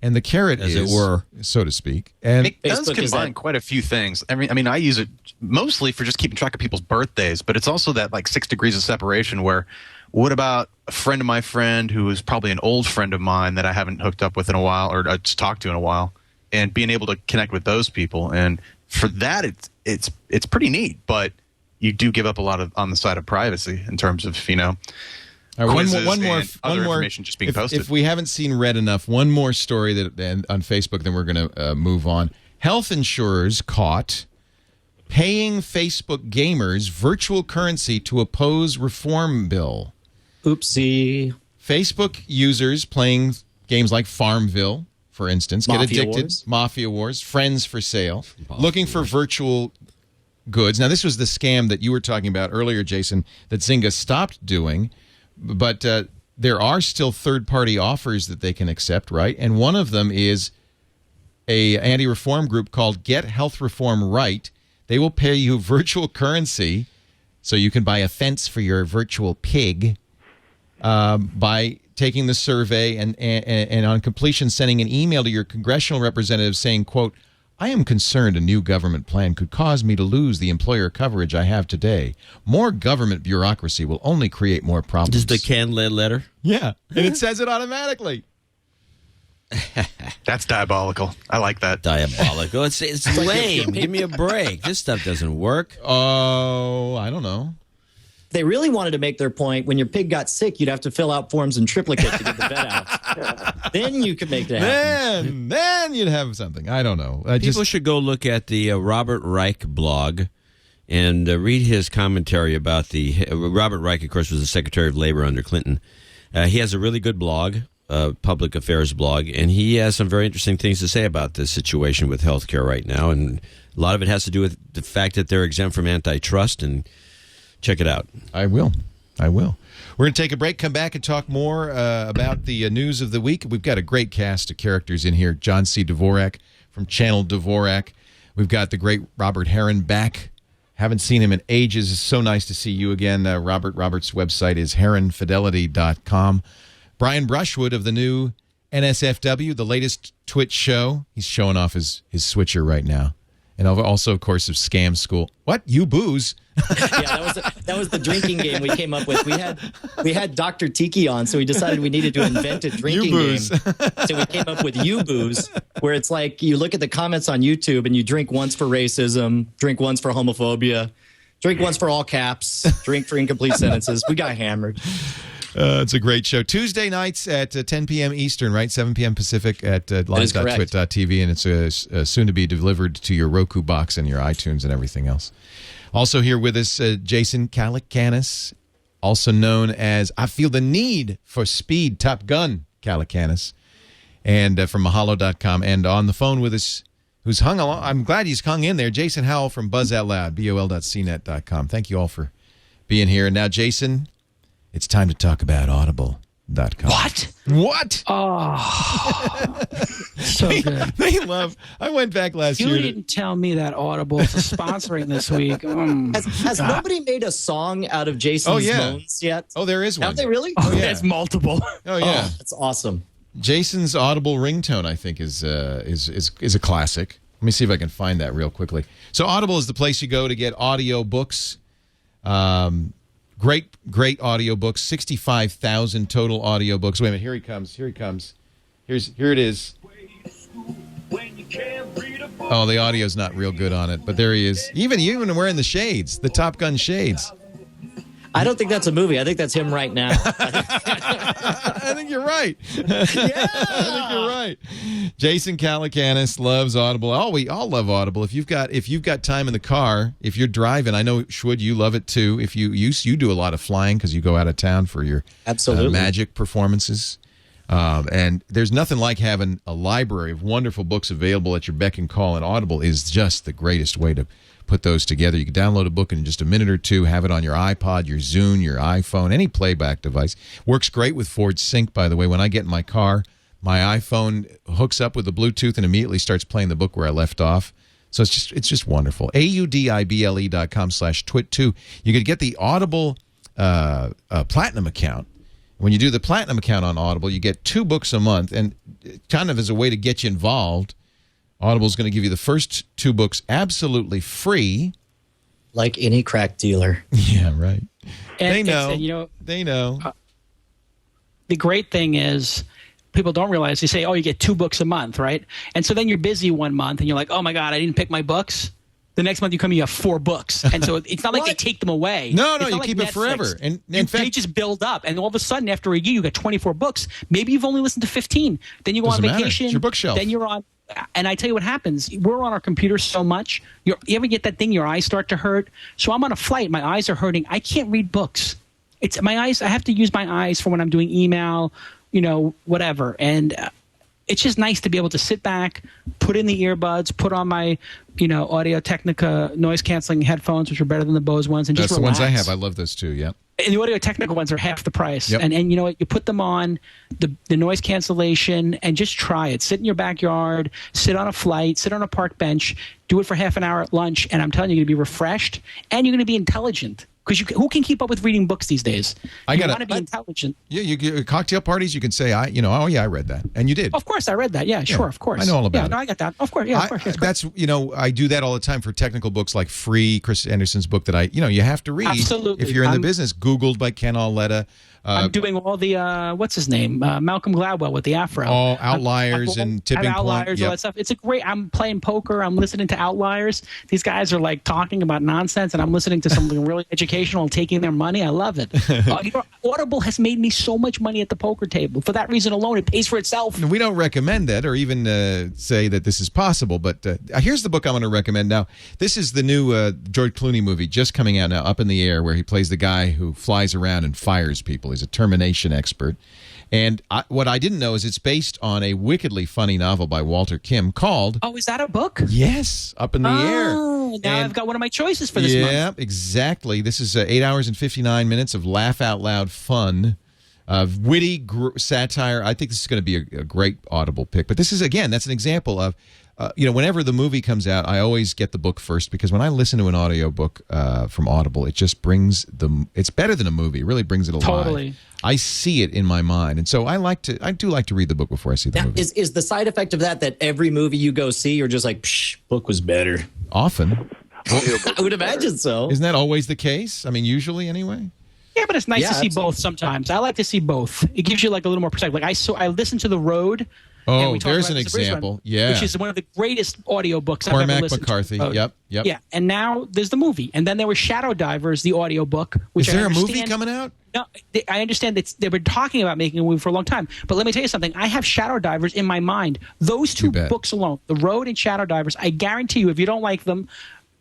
And the carrot as it were, so to speak. And it does combine quite a few things. I mean, I use it mostly for just keeping track of people's birthdays, but it's also that like 6 degrees of separation where what about a friend of my friend who is probably an old friend of mine that I haven't hooked up with in a while or just talked to in a while, and being able to connect with those people. And for that, it's pretty neat, but you do give up a lot on the side of privacy in terms of, one more information just being posted. If we haven't seen read enough, one more story on Facebook, then we're going to move on. Health insurers caught paying Facebook gamers virtual currency to oppose reform bill. Oopsie. Facebook users playing games like Farmville, for instance, get addicted. Mafia Wars, Friends for Sale, looking for virtual goods. Now, this was the scam that you were talking about earlier, Jason, that Zynga stopped doing. But there are still third-party offers that they can accept, right? And one of them is a anti-reform group called Get Health Reform Right. They will pay you virtual currency so you can buy a fence for your virtual pig by taking the survey and on completion sending an email to your congressional representative saying, quote, I am concerned a new government plan could cause me to lose the employer coverage I have today. More government bureaucracy will only create more problems. Just the canned letter? Yeah, and it says it automatically. That's diabolical. I like that. Diabolical. It's lame. Give me a break. This stuff doesn't work. Oh, I don't know. They really wanted to make their point. When your pig got sick, you'd have to fill out forms in triplicate to get the vet out. Then you could make that happen. Then you'd have something. I don't know. People should go look at the Robert Reich blog and read his commentary about the Robert Reich, of course, was the Secretary of Labor under Clinton. He has a really good blog, public affairs blog, and he has some very interesting things to say about this situation with healthcare right now. And a lot of it has to do with the fact that they're exempt from antitrust. And check it out. I will. We're going to take a break, come back, and talk more about the news of the week. We've got a great cast of characters in here. John C. Dvorak from Channel Dvorak. We've got the great Robert Heron back. Haven't seen him in ages. It's so nice to see you again, Robert. Robert's website is heronfidelity.com. Brian Brushwood of the new NSFW, the latest TWiT show. He's showing off his switcher right now. And also, of course, of Scam School. What? You booze? Yeah, that was the drinking game we came up with. We had Dr. Tiki on, so we decided we needed to invent a drinking game. So we came up with You Booze, where it's like you look at the comments on YouTube and you drink once for racism, drink once for homophobia, drink once for all caps, drink for incomplete sentences. We got hammered. It's a great show. Tuesday nights at 10 p.m. Eastern, right? 7 p.m. Pacific at live.twit.tv, and it's soon to be delivered to your Roku box and your iTunes and everything else. Also here with us, Jason Calacanis, also known as I Feel the Need for Speed Top Gun Calacanis, and from Mahalo.com. And on the phone with us, who's hung along, I'm glad he's hung in there, Jason Howell from Buzz Out Loud, bol.cnet.com. Thank you all for being here. And now, Jason, it's time to talk about Audible.com. What? Oh, so good. They love. I went back last year. You didn't tell me that Audible is sponsoring this week. Has nobody made a song out of Jason's moans yet? Oh, there is one. Have they really? Oh, yeah. There's multiple. Oh, yeah. Oh, that's awesome. Jason's Audible ringtone, I think, is a classic. Let me see if I can find that real quickly. So Audible is the place you go to get audio books. Great audiobooks, 65,000 total audiobooks. Wait a minute, here he comes. Here it is. Oh, the audio's not real good on it, but there he is. Even wearing the shades, the Top Gun shades. I don't think that's a movie. I think that's him right now. I think you're right. Yeah. I think you're right. Jason Calacanis loves Audible. We all love Audible. If you've got time in the car, if you're driving, I know, Schwood, you love it too. If you do a lot of flying because you go out of town for your magic performances. And there's nothing like having a library of wonderful books available at your beck and call, and Audible is just the greatest way to put those together. You can download a book in just a minute or two, have it on your iPod, your Zune, your iPhone, any playback device. Works great with Ford Sync, by the way. When I get in my car, my iPhone hooks up with the Bluetooth and immediately starts playing the book where I left off. So it's just wonderful. audible.com/twit2. You could get the Audible Platinum account. When you do the Platinum account on Audible, you get 2 books a month, and kind of as a way to get you involved, Audible's going to give you the first 2 books absolutely free. Like any crack dealer. Yeah, right. And they know. The great thing is people don't realize, they say, oh, you get 2 books a month, right? And so then you're busy one month and you're like, oh my God, I didn't pick my books. The next month you come, you have 4 books. And so it's not like they take them away. No, it's you keep it forever. And in fact, they just build up. And all of a sudden, after a year, you got 24 books. Maybe you've only listened to 15. Then you go on vacation. It's your bookshelf. Then you're on. And I tell you what happens. We're on our computers so much. You ever get that thing, your eyes start to hurt? So I'm on a flight. My eyes are hurting. I can't read books. It's my eyes. I have to use my eyes for when I'm doing email, whatever. And it's just nice to be able to sit back, put in the earbuds, put on my, Audio Technica noise canceling headphones, which are better than the Bose ones, and that's just relax. The ones I have. I love those too. Yeah. And the Audio Technica ones are half the price. Yep. And you know what? You put them on, the noise cancellation, and just try it. Sit in your backyard, sit on a flight, sit on a park bench, do it for half an hour at lunch, and I'm telling you, you're going to be refreshed, and you're going to be intelligent. Because who can keep up with reading books these days? You want to be intelligent. Yeah, you get cocktail parties. You can say, I read that, and you did. Of course, I read that. Yeah, sure, of course. I know all about it. No, I got that. Of course, yeah, of course. That's I do that all the time for technical books like Free, Chris Anderson's book that you have to read. Absolutely. If you're in the business. Googled by Ken Auletta, I'm doing all the what's his name, Malcolm Gladwell with the Afro. All Outliers and Tipping Point. Outliers, all that stuff. It's a great. I'm playing poker. I'm listening to Outliers. These guys are like talking about nonsense, and I'm listening to something really educational and taking their money. I love it. Audible has made me so much money at the poker table. For that reason alone, it pays for itself. We don't recommend that or even say that this is possible, but here's the book I'm going to recommend now. This is the new George Clooney movie just coming out now, Up in the Air, where he plays the guy who flies around and fires people. He's a termination expert. And what I didn't know is it's based on a wickedly funny novel by Walter Kim called... Oh, is that a book? Yes, Up in the Air. Oh, now I've got one of my choices for this month. Yeah, exactly. This is 8 hours and 59 minutes of laugh-out-loud fun, witty satire. I think this is going to be a great Audible pick. But this is, again, that's an example of... whenever the movie comes out, I always get the book first because when I listen to an audiobook from Audible, it just brings it's better than a movie. It really brings it alive. Totally. I see it in my mind. And so I do like to read the book before I see the movie. Is the side effect of that every movie you go see, you're just like, psh, book was better? Often. I would imagine so. Isn't that always the case? I mean, usually anyway. Yeah, but it's nice to see both sometimes. I like to see both. It gives you like a little more perspective. Like I listened to The Road. Oh, there's an example. Yeah. Which is one of the greatest audiobooks I've ever listened McCarthy. to. Yep. Yeah, and now there's the movie. And then there was Shadow Divers, the audiobook. Which is there a movie coming out? No, I understand that they were talking about making a movie for a long time. But let me tell you something. I have Shadow Divers in my mind. Those two books alone, The Road and Shadow Divers, I guarantee you, if you don't like them,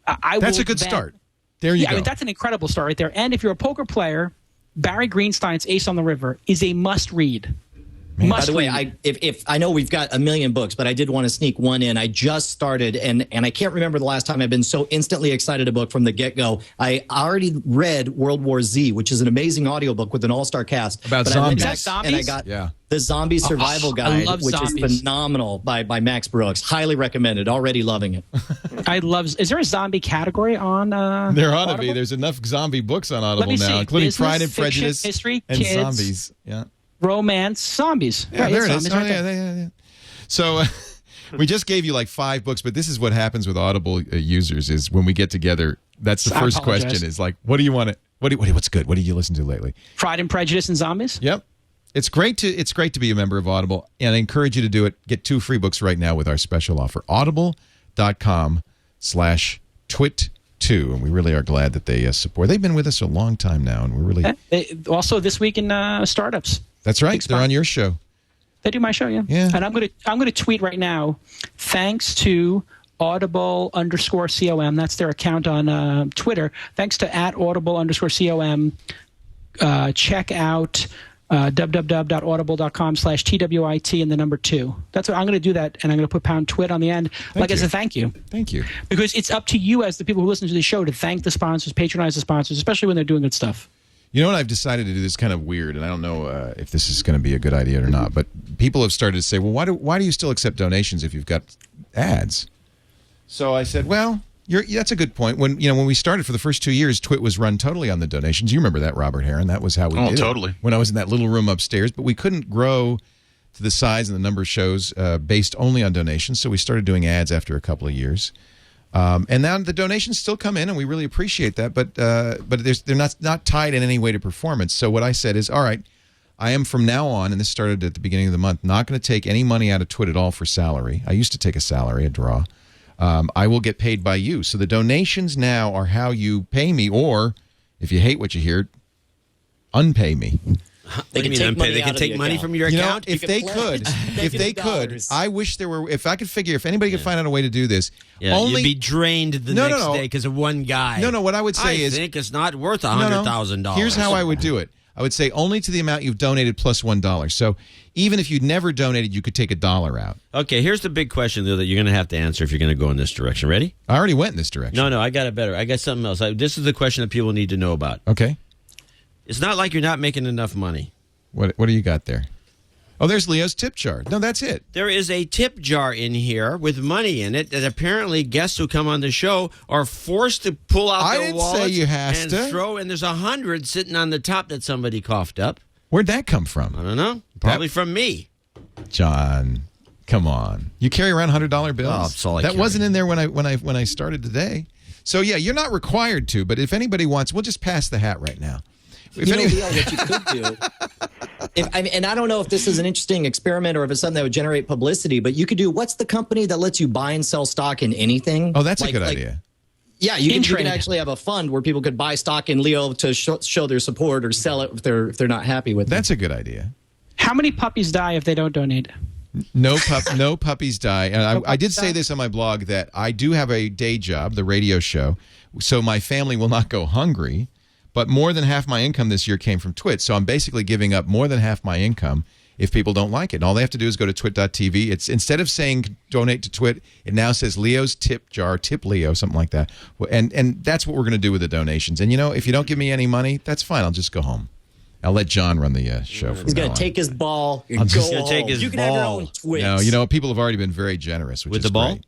That's a good start. There you go. I mean, that's an incredible start right there. And if you're a poker player, Barry Greenstein's Ace on the River is a must-read. By the way, if I know we've got a million books, but I did want to sneak one in. I just started, and I can't remember the last time I've been so instantly excited a book from the get-go. I already read World War Z, which is an amazing audiobook with an all-star cast. About zombies. And I got the Zombie Survival Guide, which is phenomenal by Max Brooks. Highly recommended. Already loving it. Is there a zombie category on There ought to Audible? be. There's enough zombie books on Audible now, including Business, Pride and fiction, Prejudice history, and kids, zombies. Yeah. Romance, zombies. Yeah, there it is. Right there. So we just gave you like 5 books, but this is what happens with Audible users is when we get together, that's the first question is like, what do you want to, what's good? What did you listen to lately? Pride and Prejudice and Zombies? Yep. It's great to be a member of Audible, and I encourage you to do it. Get 2 free books right now with our special offer. Audible.com/TWiT2. And we really are glad that they support. They've been with us a long time now, and we're really... Also this week in startups. That's right. They're on your show. They do my show, yeah. And I'm gonna tweet right now. Thanks to Audible_COM. That's their account on Twitter. Thanks to @Audible_COM. Check out www.audible.com/TWiT and the number 2. That's what I'm going to do that, and I'm going to put #twit on the end, as a thank you. Thank you. Because it's up to you as the people who listen to the show to thank the sponsors, patronize the sponsors, especially when they're doing good stuff. You know what I've decided to do? This is kind of weird, and I don't know if this is going to be a good idea or not, but people have started to say, well, why do you still accept donations if you've got ads? So I said, well, that's a good point. When we started for the first 2 years, TWiT was run totally on the donations. You remember that, Robert Heron. That was how we did totally. it. When I was in that little room upstairs, but we couldn't grow to the size and the number of shows based only on donations, so we started doing ads after a couple of years. And now the donations still come in, and we really appreciate that, but they're not tied in any way to performance. So what I said is, all right, I am from now on, and this started at the beginning of the month, not going to take any money out of TWiT at all for salary. I used to take a salary, a draw. I will get paid by you. So the donations now are how you pay me, or if you hate what you hear, unpay me. They can take money from your account. If they could, I wish there were. If I could figure, if anybody could find out a way to do this, you'd be drained the next day because of one guy. No. What I would say is, I think it's not worth $100,000. Here's how I would do it. I would say only to the amount you've donated plus $1. So even if you'd never donated, you could take $1 out. Okay, here's the big question, though, that you're going to have to answer if you're going to go in this direction. Ready? I already went in this direction. No, I got it better. I got something else. This is the question that people need to know about. Okay. It's not like you're not making enough money. What do you got there? Oh, there's Leo's tip jar. No, that's it. There is a tip jar in here with money in it that apparently guests who come on the show are forced to pull out their wallets and throw. And there's 100 sitting on the top that somebody coughed up. Where'd that come from? I don't know. Probably from me. John, come on. You carry around $100 bills? Oh, that's all I That wasn't in there when I started today. So yeah, you're not required to, but if anybody wants, we'll just pass the hat right now. Leo, what you could do. And I don't know if this is an interesting experiment or if it's something that would generate publicity, but you could do, what's the company that lets you buy and sell stock in anything? Oh, that's a good idea. Yeah, you can actually have a fund where people could buy stock in Leo to show their support or sell it if they're not happy with it. That's a good idea. How many puppies die if they don't donate? No puppies die. And I did say this on my blog that I do have a day job, the radio show, so my family will not go hungry. But more than half my income this year came from TWiT, so I'm basically giving up more than half my income if people don't like it. And all they have to do is go to twit.tv. It's instead of saying donate to TWiT, it now says Leo's tip jar, tip Leo, something like that. And that's what we're going to do with the donations. And, if you don't give me any money, that's fine. I'll just go home. I'll let John run the show. He's going to take his ball and go home. Take his you can ball. have your own TWiT. No, people have already been very generous. Which with is the ball? Great.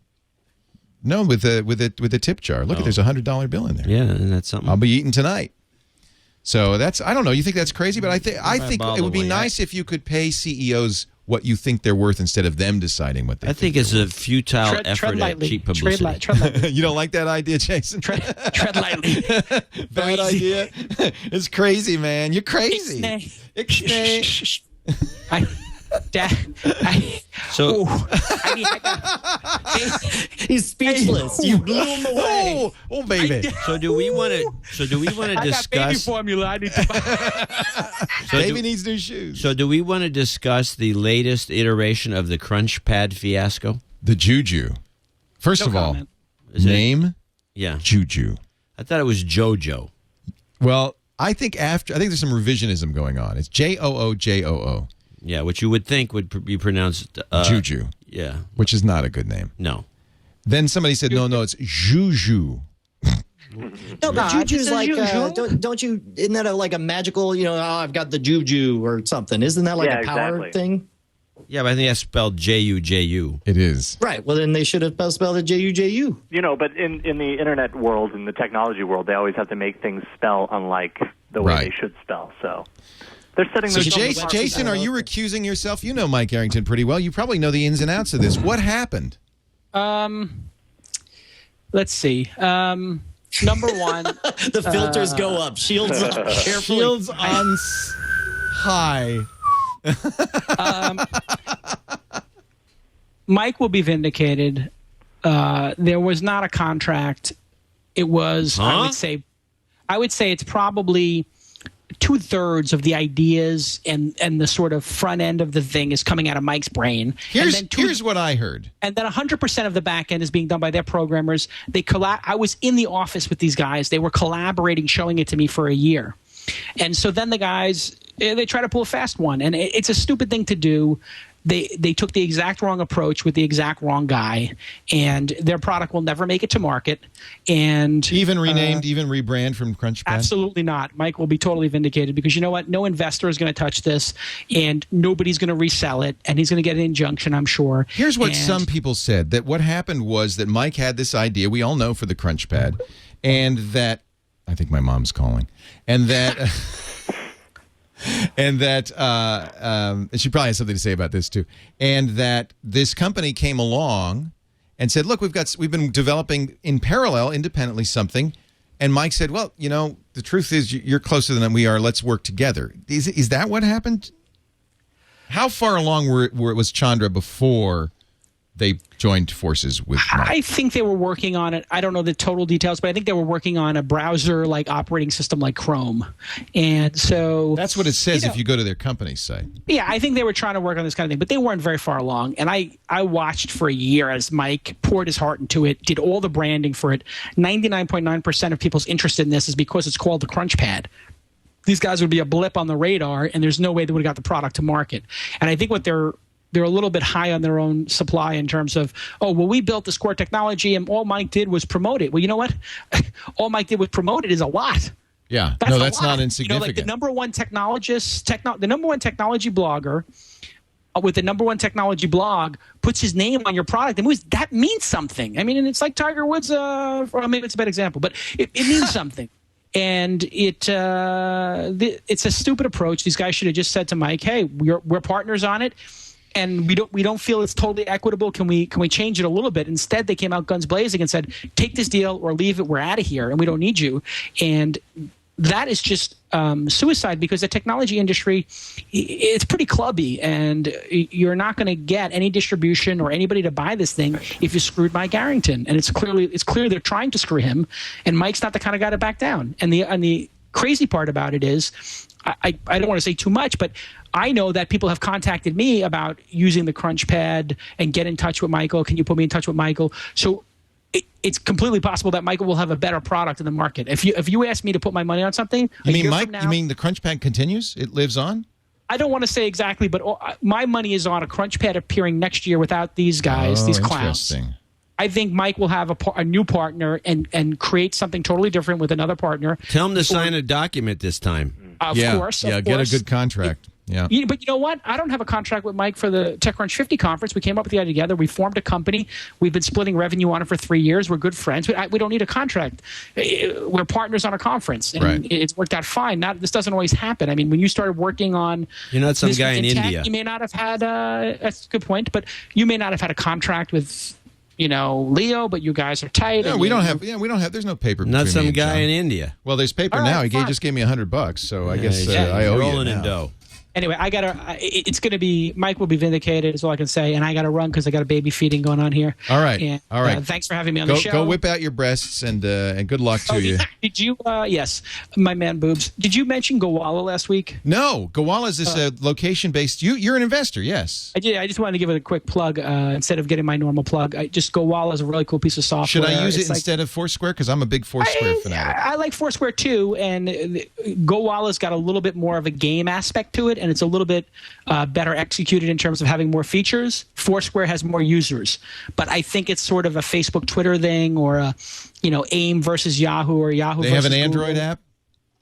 No, with the tip jar. Look, there's a $100 bill in there. Yeah, and that's something. I'll be eating tonight. So I don't know. You think that's crazy, but I think it would be nice if you could pay CEOs what you think they're worth instead of them deciding what they think. I think it's a futile effort at cheap publicity. Tread lightly. You don't like that idea, Jason? Tread lightly. Bad idea. It's crazy, man. You're crazy. Ixnay. He's speechless. You blew him away. Oh, baby. So do we want to discuss? I got baby formula. I need to buy. Baby needs new shoes. So do we want to discuss the latest iteration of the Crunch Pad fiasco? The Juju. First of all, name? Yeah. Juju. I thought it was JoJo. Well, I think there's some revisionism going on. It's JOOJOO. Yeah, which you would think would be pronounced Juju. Yeah. Which is not a good name. No. Then somebody said, no, it's Juju. No, but Juju's like, don't you, isn't that like a magical, I've got the Juju or something. Isn't that like a power thing? Yeah, but I think that's spelled Juju. It is. Right. Well, then they should have spelled it Juju. But in the internet world, in the technology world, they always have to make things spell unlike the way they should spell. So they're setting So Jason, are you recusing yourself? You know Mike Arrington pretty well. You probably know the ins and outs of this. What happened? Let's see. Number one. The filters go up. Shields up. Carefully. Shields on high. Mike will be vindicated. There was not a contract. It was, I would say it's probably 2/3 of the ideas and the sort of front end of the thing is coming out of Mike's brain. Here's what I heard. And then 100% of the back end is being done by their programmers. I was in the office with these guys. They were collaborating, showing it to me for a year. And so then the guys, they try to pull a fast one. And it's a stupid thing to do. They took the exact wrong approach with the exact wrong guy, and their product will never make it to market. And even renamed, even rebrand from CrunchPad? Absolutely not. Mike will be totally vindicated because you know what? No investor is going to touch this, and nobody's going to resell it, and he's going to get an injunction, I'm sure. Here's what some people said, that what happened was that Mike had this idea, we all know, for the CrunchPad, and that, I think my mom's calling, and that... And that she probably has something to say about this too. And that this company came along and said, "Look, we've been developing in parallel, independently, something." And Mike said, "Well, the truth is, you're closer than we are. Let's work together." Is that what happened? How far along was Chandra before they joined forces with Mike? I think they were working on it. I don't know the total details, but I think they were working on a browser like operating system like Chrome. And so that's what it says if you go to their company site. Yeah, I think they were trying to work on this kind of thing, but they weren't very far along. And I watched for a year as Mike poured his heart into it, did all the branding for it. 99.9% of people's interest in this is because it's called the CrunchPad. These guys would be a blip on the radar, and there's no way they would have got the product to market. And I think what they're a little bit high on their own supply in terms of, we built this core technology and all Mike did was promote it. Well, you know what? All Mike did was promote it is a lot. Yeah. That's not insignificant. Like the number one technologist, the number one technology blogger with the number one technology blog puts his name on your product. And that means something. I mean, and it's like Tiger Woods, or maybe it's a bad example, but it means something. And it's a stupid approach. These guys should have just said to Mike, "Hey, we're partners on it. And we don't feel it's totally equitable. Can we change it a little bit?" Instead, they came out guns blazing and said, "Take this deal or leave it. We're out of here, and we don't need you." And that is just suicide, because the technology industry, it's pretty clubby, and you're not going to get any distribution or anybody to buy this thing if you screwed Mike Arrington. And it's clear they're trying to screw him, and Mike's not the kind of guy to back down. And the crazy part about it is, I don't want to say too much, but I know that people have contacted me about using the Crunch Pad and get in touch with Michael. Can you put me in touch with Michael? So it's completely possible that Michael will have a better product in the market. If you ask me to put my money on something, you mean Mike? You mean the Crunch Pad continues? It lives on? I don't want to say exactly, but my money is on a Crunch Pad appearing next year without these guys, these clowns. Interesting. I think Mike will have a new partner and create something totally different with another partner. Tell him to sign a document this time. Of course. Yeah, get a good contract. Yeah. But you know what? I don't have a contract with Mike for the TechCrunch 50 conference. We came up with the idea together. We formed a company. We've been splitting revenue on it for 3 years. We're good friends. We don't need a contract. We're partners on a conference, and it's worked out fine. This doesn't always happen. I mean, when you started working on, you're not some guy in India. You may not have had that's a good point, but you may not have had a contract with, Leo, but you guys are tight. No, we don't have. There's no paper. Not some guy in India. India. Well, there's paper now. He just gave me $100, so I guess I owe you rolling now. in dough. Anyway, it's going to be, Mike will be vindicated, is all I can say, and I got to run because I got a baby feeding going on here. All right. And, all right. Thanks for having me on the show. Go whip out your breasts, and good luck to you. Did you, yes, my man boobs. Did you mention Gowalla last week? No. Gowalla is this location-based, you're an investor, yes. I did. I just wanted to give it a quick plug instead of getting my normal plug. Gowalla is a really cool piece of software. Should I use it instead of Foursquare? Because I'm a big Foursquare fanatic. I like Foursquare too, and Gowalla's got a little bit more of a game aspect to it, and it's a little bit better executed in terms of having more features. Foursquare has more users, but I think it's sort of a Facebook, Twitter thing, or a, AIM versus Yahoo, or Yahoo. They have an Android app.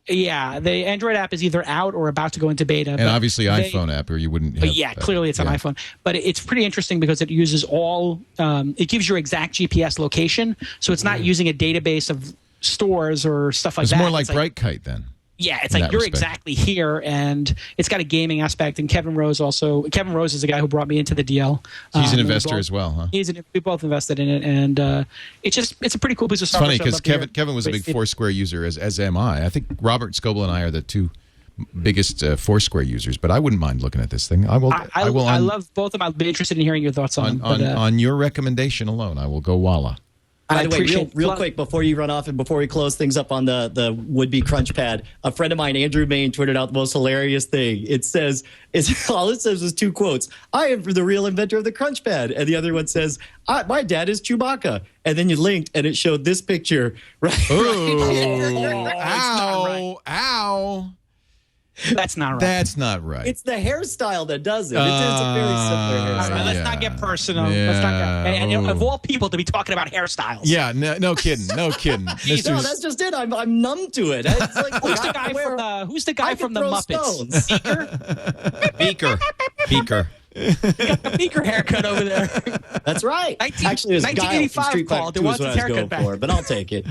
Yeah, the Android app is either out or about to go into beta. And obviously iPhone app, or you wouldn't have... Yeah, clearly it's an iPhone. But it's pretty interesting because it uses it gives your exact GPS location, so it's not using a database of stores or stuff like that. It's more like Brightkite then. Yeah, it's like you're exactly here, and it's got a gaming aspect. And Kevin Rose is the guy who brought me into the deal. He's an investor as well, huh? We both invested in it, and it's a pretty cool piece of software. It's funny because Kevin was a big Foursquare user, as am I. I think Robert Scoble and I are the two biggest Foursquare users, but I wouldn't mind looking at this thing. I love both of them. I'd be interested in hearing your thoughts on them. On your recommendation alone, I will go Walla. By the way, real quick, before you run off and before we close things up on the would-be Crunch Pad, a friend of mine, Andrew Main, tweeted out the most hilarious thing. All it says is 2 quotes. I am the real inventor of the Crunch Pad. And the other one says, my dad is Chewbacca. And then you linked, and it showed this picture. Right? Ow. That's not right. That's not right. It's the hairstyle that does it. It's a very similar hairstyle. Let's not get personal. Yeah. Let's not get, and of all people to be talking about hairstyles. Yeah, no kidding. No, that's just it. I'm numb to it. It's like, who's the guy from the Muppets? Beaker. You got the Beaker haircut over there. That's right. Actually, it was 1985 called. There was his haircut back. But I'll take it.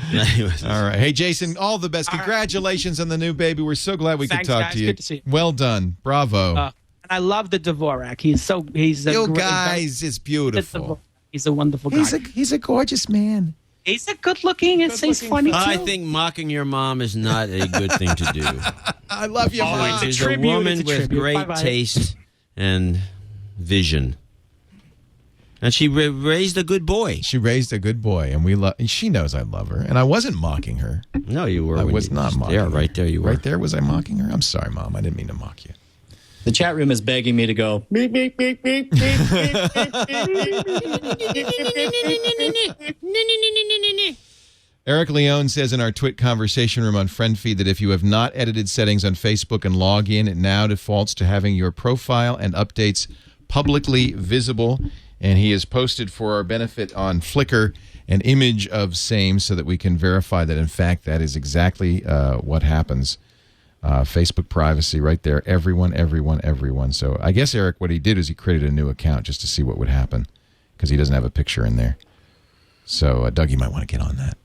All right. Hey, Jason, all the best. Congratulations on the new baby. We're so glad we could talk to you. Good to see you. Well done. Bravo. And I love the Dvorak. He's it's beautiful. He's a wonderful guy. He's a gorgeous man. He's a good-looking, and he's funny, too. I think mocking your mom is not a good thing to do. I love you, Mom. She's a woman with great taste and vision. And she raised a good boy. She raised a good boy, and she knows I love her. And I wasn't mocking her. No, you were. I was not mocking her. Right there you were. Right there, was I mocking her? I'm sorry, Mom. I didn't mean to mock you. The chat room is begging me to go. Beep, beep, beep, beep, beep, beep. Eric Leone says in our TWiT conversation room on Friendfeed that if you have not edited settings on Facebook and log in, it now defaults to having your profile and updates publicly visible. And he has posted for our benefit on Flickr an image of same so that we can verify that, in fact, that is exactly what happens. Facebook privacy right there. Everyone. So I guess, Eric, what he did is he created a new account just to see what would happen because he doesn't have a picture in there. So, Doug, you might want to get on that.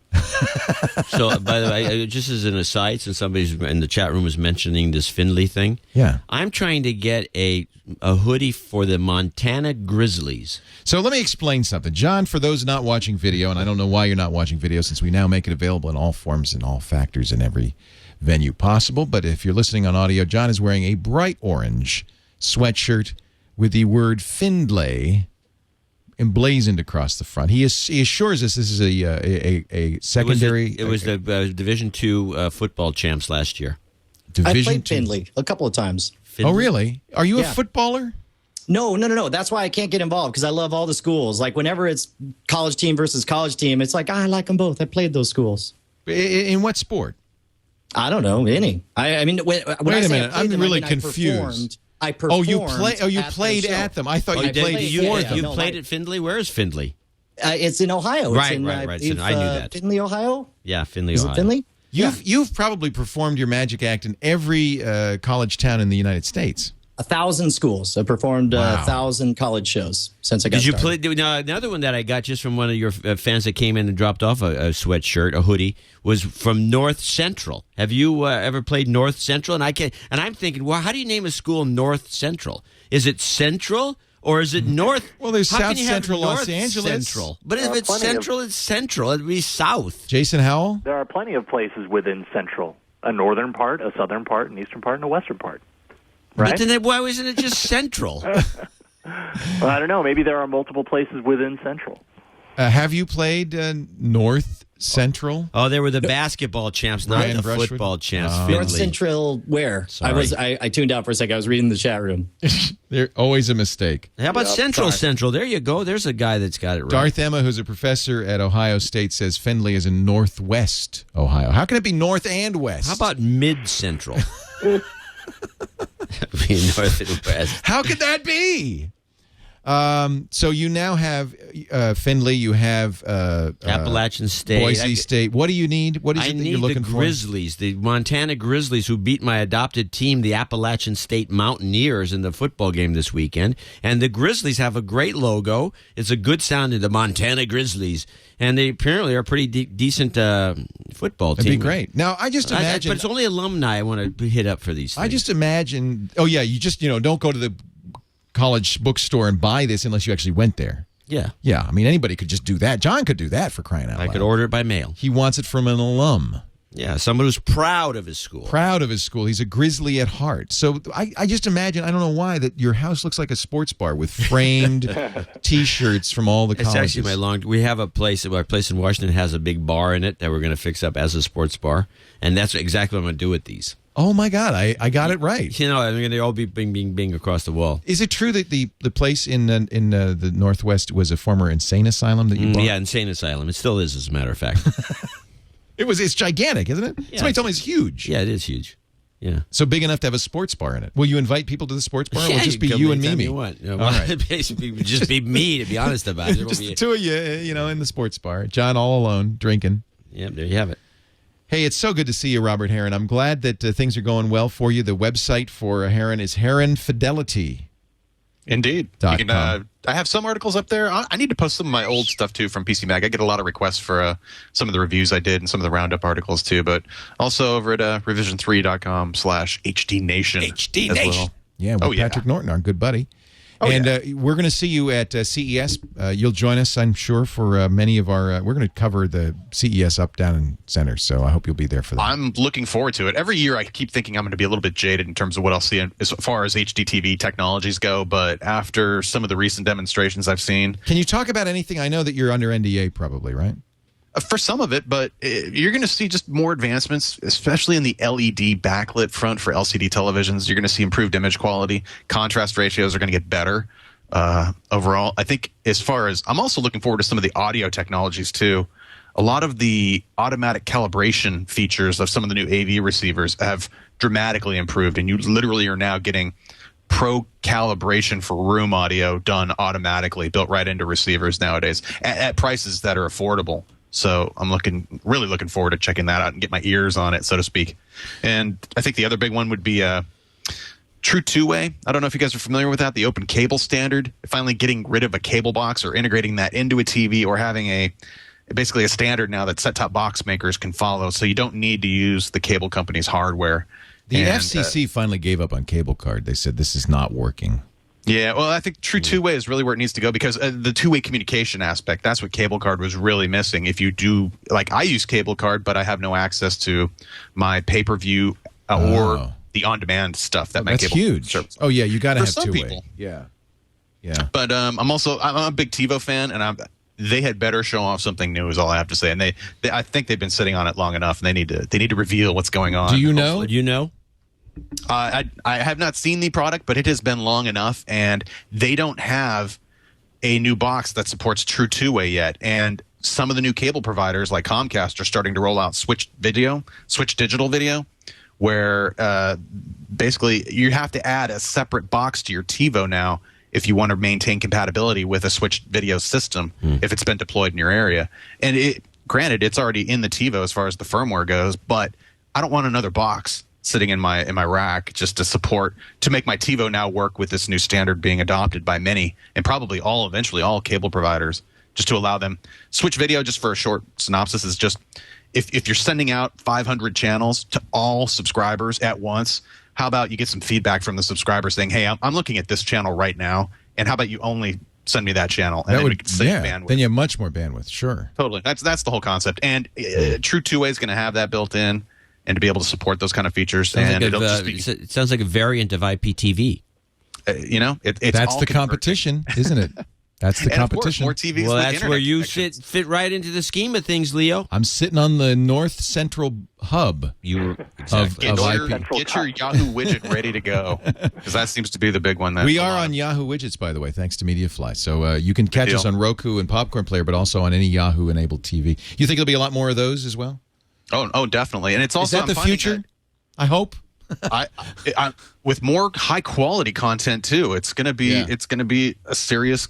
So, by the way, just as an aside, since somebody's in the chat room was mentioning this Findlay thing, yeah, I'm trying to get a hoodie for the Montana Grizzlies. So let me explain something. John, for those not watching video, and I don't know why you're not watching video since we now make it available in all forms and all factors and every venue possible. But if you're listening on audio, John is wearing a bright orange sweatshirt with the word Findlay emblazoned across the front. He assures us this is a secondary. It was the Division II football champs last year. I played Findlay a couple of times. Oh, really? Are you a footballer? No. That's why I can't get involved, because I love all the schools. Like, whenever it's college team versus college team, it's like, I like them both. I played those schools. In what sport? I don't know, any. I mean, when Wait a minute. I'm really confused. I performed. You played at them. I thought you played for them. You played at Findlay? Where is Findlay? It's in Ohio. Right. I knew that. Findlay, Ohio? Yeah, Findlay, Is Ohio. it Findlay? You've probably performed your magic act in every college town in the United States. 1,000 schools. I performed 1,000 college shows since I got started. Did you play? Another one that I got just from one of your fans that came in and dropped off a sweatshirt, a hoodie, was from North Central. Have you ever played North Central? And I'm thinking, well, how do you name a school North Central? Is it Central? Or is it North? Well, there's How South can you have Central North Los Angeles. Central? But if it's Central, it's Central. It'd be South. Jason Howell? There are plenty of places within Central. A northern part, a southern part, an eastern part, and a western part. Right? But then why wasn't it just Central? Well, I don't know. Maybe there are multiple places within Central. Have you played North Central? Oh, they were the basketball champs, not Ryan the Brushwood? football champs. North Central, where? Sorry. I tuned out for a second. I was reading the chat room. They're always a mistake. How about Central? There you go. There's a guy that's got it right. Darth Emma, who's a professor at Ohio State, says Findlay is in Northwest Ohio. How can it be North and West? How about Mid-Central? North and West. How could that be? So you now have Findlay, you have Appalachian State, Boise State. What do you need? What is it that you're looking for? I need the Grizzlies, the Montana Grizzlies, who beat my adopted team, the Appalachian State Mountaineers, in the football game this weekend. And the Grizzlies have a great logo. It's a good sounding, the Montana Grizzlies. And they apparently are a pretty decent football team. That'd be great. Now, I just imagine... but it's only alumni I want to hit up for these things. I just imagine... Oh, yeah, you just, don't go to the college bookstore and buy this unless you actually went there. Yeah. Yeah, I mean, anybody could just do that. John could do that, for crying out loud. I could order it by mail. He wants it from an alum. Yeah, someone who's proud of his school. Proud of his school. He's a Grizzly at heart. So I just imagine, I don't know why, that your house looks like a sports bar with framed T-shirts from all the colleges. It's actually we have a place, our place in Washington has a big bar in it that we're going to fix up as a sports bar. And that's exactly what I'm going to do with these. Oh, my God. I got it right. I mean, they all be being across the wall. Is it true that the place in the Northwest was a former insane asylum that you bought? Yeah, insane asylum. It still is, as a matter of fact. It's gigantic, isn't it? Yeah. Somebody told me it's huge. Yeah, it is huge. Yeah. So big enough to have a sports bar in it. Will you invite people to the sports bar? Or will it just be you and Mimi? All right. Basically, just be me, to be honest about it. Just the two of you, in the sports bar. John all alone, drinking. Yep, there you have it. Hey, it's so good to see you, Robert Heron. I'm glad that things are going well for you. The website for Heron is Heron Fidelity. Indeed. You can, I have some articles up there. I need to post some of my old stuff, too, from PC Mag. I get a lot of requests for some of the reviews I did and some of the roundup articles, too. But also over at revision3.com/HDNation. HD Nation. Well. Yeah, Patrick Norton, our good buddy. We're going to see you at CES. You'll join us, I'm sure, for many of our... we're going to cover the CES up, down, and center, so I hope you'll be there for that. I'm looking forward to it. Every year I keep thinking I'm going to be a little bit jaded in terms of what I'll see as far as HDTV technologies go, but after some of the recent demonstrations I've seen... Can you talk about anything? I know that you're under NDA probably, right? For some of it, but you're going to see just more advancements, especially in the LED backlit front for LCD televisions. You're going to see improved image quality. Contrast ratios are going to get better overall. I think as far as – I'm also looking forward to some of the audio technologies too. A lot of the automatic calibration features of some of the new AV receivers have dramatically improved, and you literally are now getting pro calibration for room audio done automatically, built right into receivers nowadays at prices that are affordable. So I'm really looking forward to checking that out and get my ears on it, so to speak. And I think the other big one would be True Two-Way. I don't know if you guys are familiar with that, the open cable standard. Finally getting rid of a cable box or integrating that into a TV, or having basically a standard now that set-top box makers can follow, so you don't need to use the cable company's hardware. The FCC finally gave up on cable card. They said this is not working. Yeah, well, I think true two-way is really where it needs to go because the two-way communication aspect, that's what cable card was really missing. If you do, like I use cable card, but I have no access to my pay-per-view or the on-demand stuff that my that's cable huge. service. Oh, yeah, you got to have some two-way. people. Yeah. But I'm a big TiVo fan, and they had better show off something new is all I have to say. And I think they've been sitting on it long enough, and they need to reveal what's going on. Do you know? Do you know? I have not seen the product, but it has been long enough, and they don't have a new box that supports true two-way yet. And some of the new cable providers, like Comcast, are starting to roll out Switch digital video, where basically you have to add a separate box to your TiVo now if you want to maintain compatibility with a Switch video system if it's been deployed in your area. And granted, it's already in the TiVo as far as the firmware goes, but I don't want another box sitting in my rack just to make my TiVo now work with this new standard being adopted by many and probably eventually all cable providers, just to allow them. Switch video, just for a short synopsis, is just if you're sending out 500 channels to all subscribers at once, how about you get some feedback from the subscriber saying, hey, I'm looking at this channel right now, and how about you only send me that channel? And we can save bandwidth. Then you have much more bandwidth, sure. Totally. That's the whole concept. And true two-way is going to have that built in, and to be able to support those kind of features. It sounds like a variant of IPTV. That's the competition, isn't it? That's the competition. More TVs. Well, that's where you fit right into the scheme of things, Leo. I'm sitting on the North Central hub. Get your Yahoo widget ready to go, because that seems to be the big one. We are on Yahoo widgets, by the way, thanks to MediaFly. So you can catch us on Roku and Popcorn Player, but also on any Yahoo-enabled TV. You think there'll be a lot more of those as well? Oh, definitely. And it's also is that the future? I hope. With more high quality content too. It's going to be a serious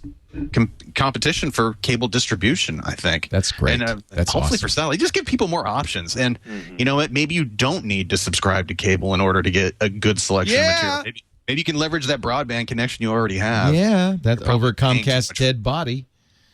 competition for cable distribution, I think. That's great. And that's hopefully awesome. for satellite, just give people more options. And you know what? Maybe you don't need to subscribe to cable in order to get a good selection of material. Maybe you can leverage that broadband connection you already have. Yeah, that over Comcast's dead body.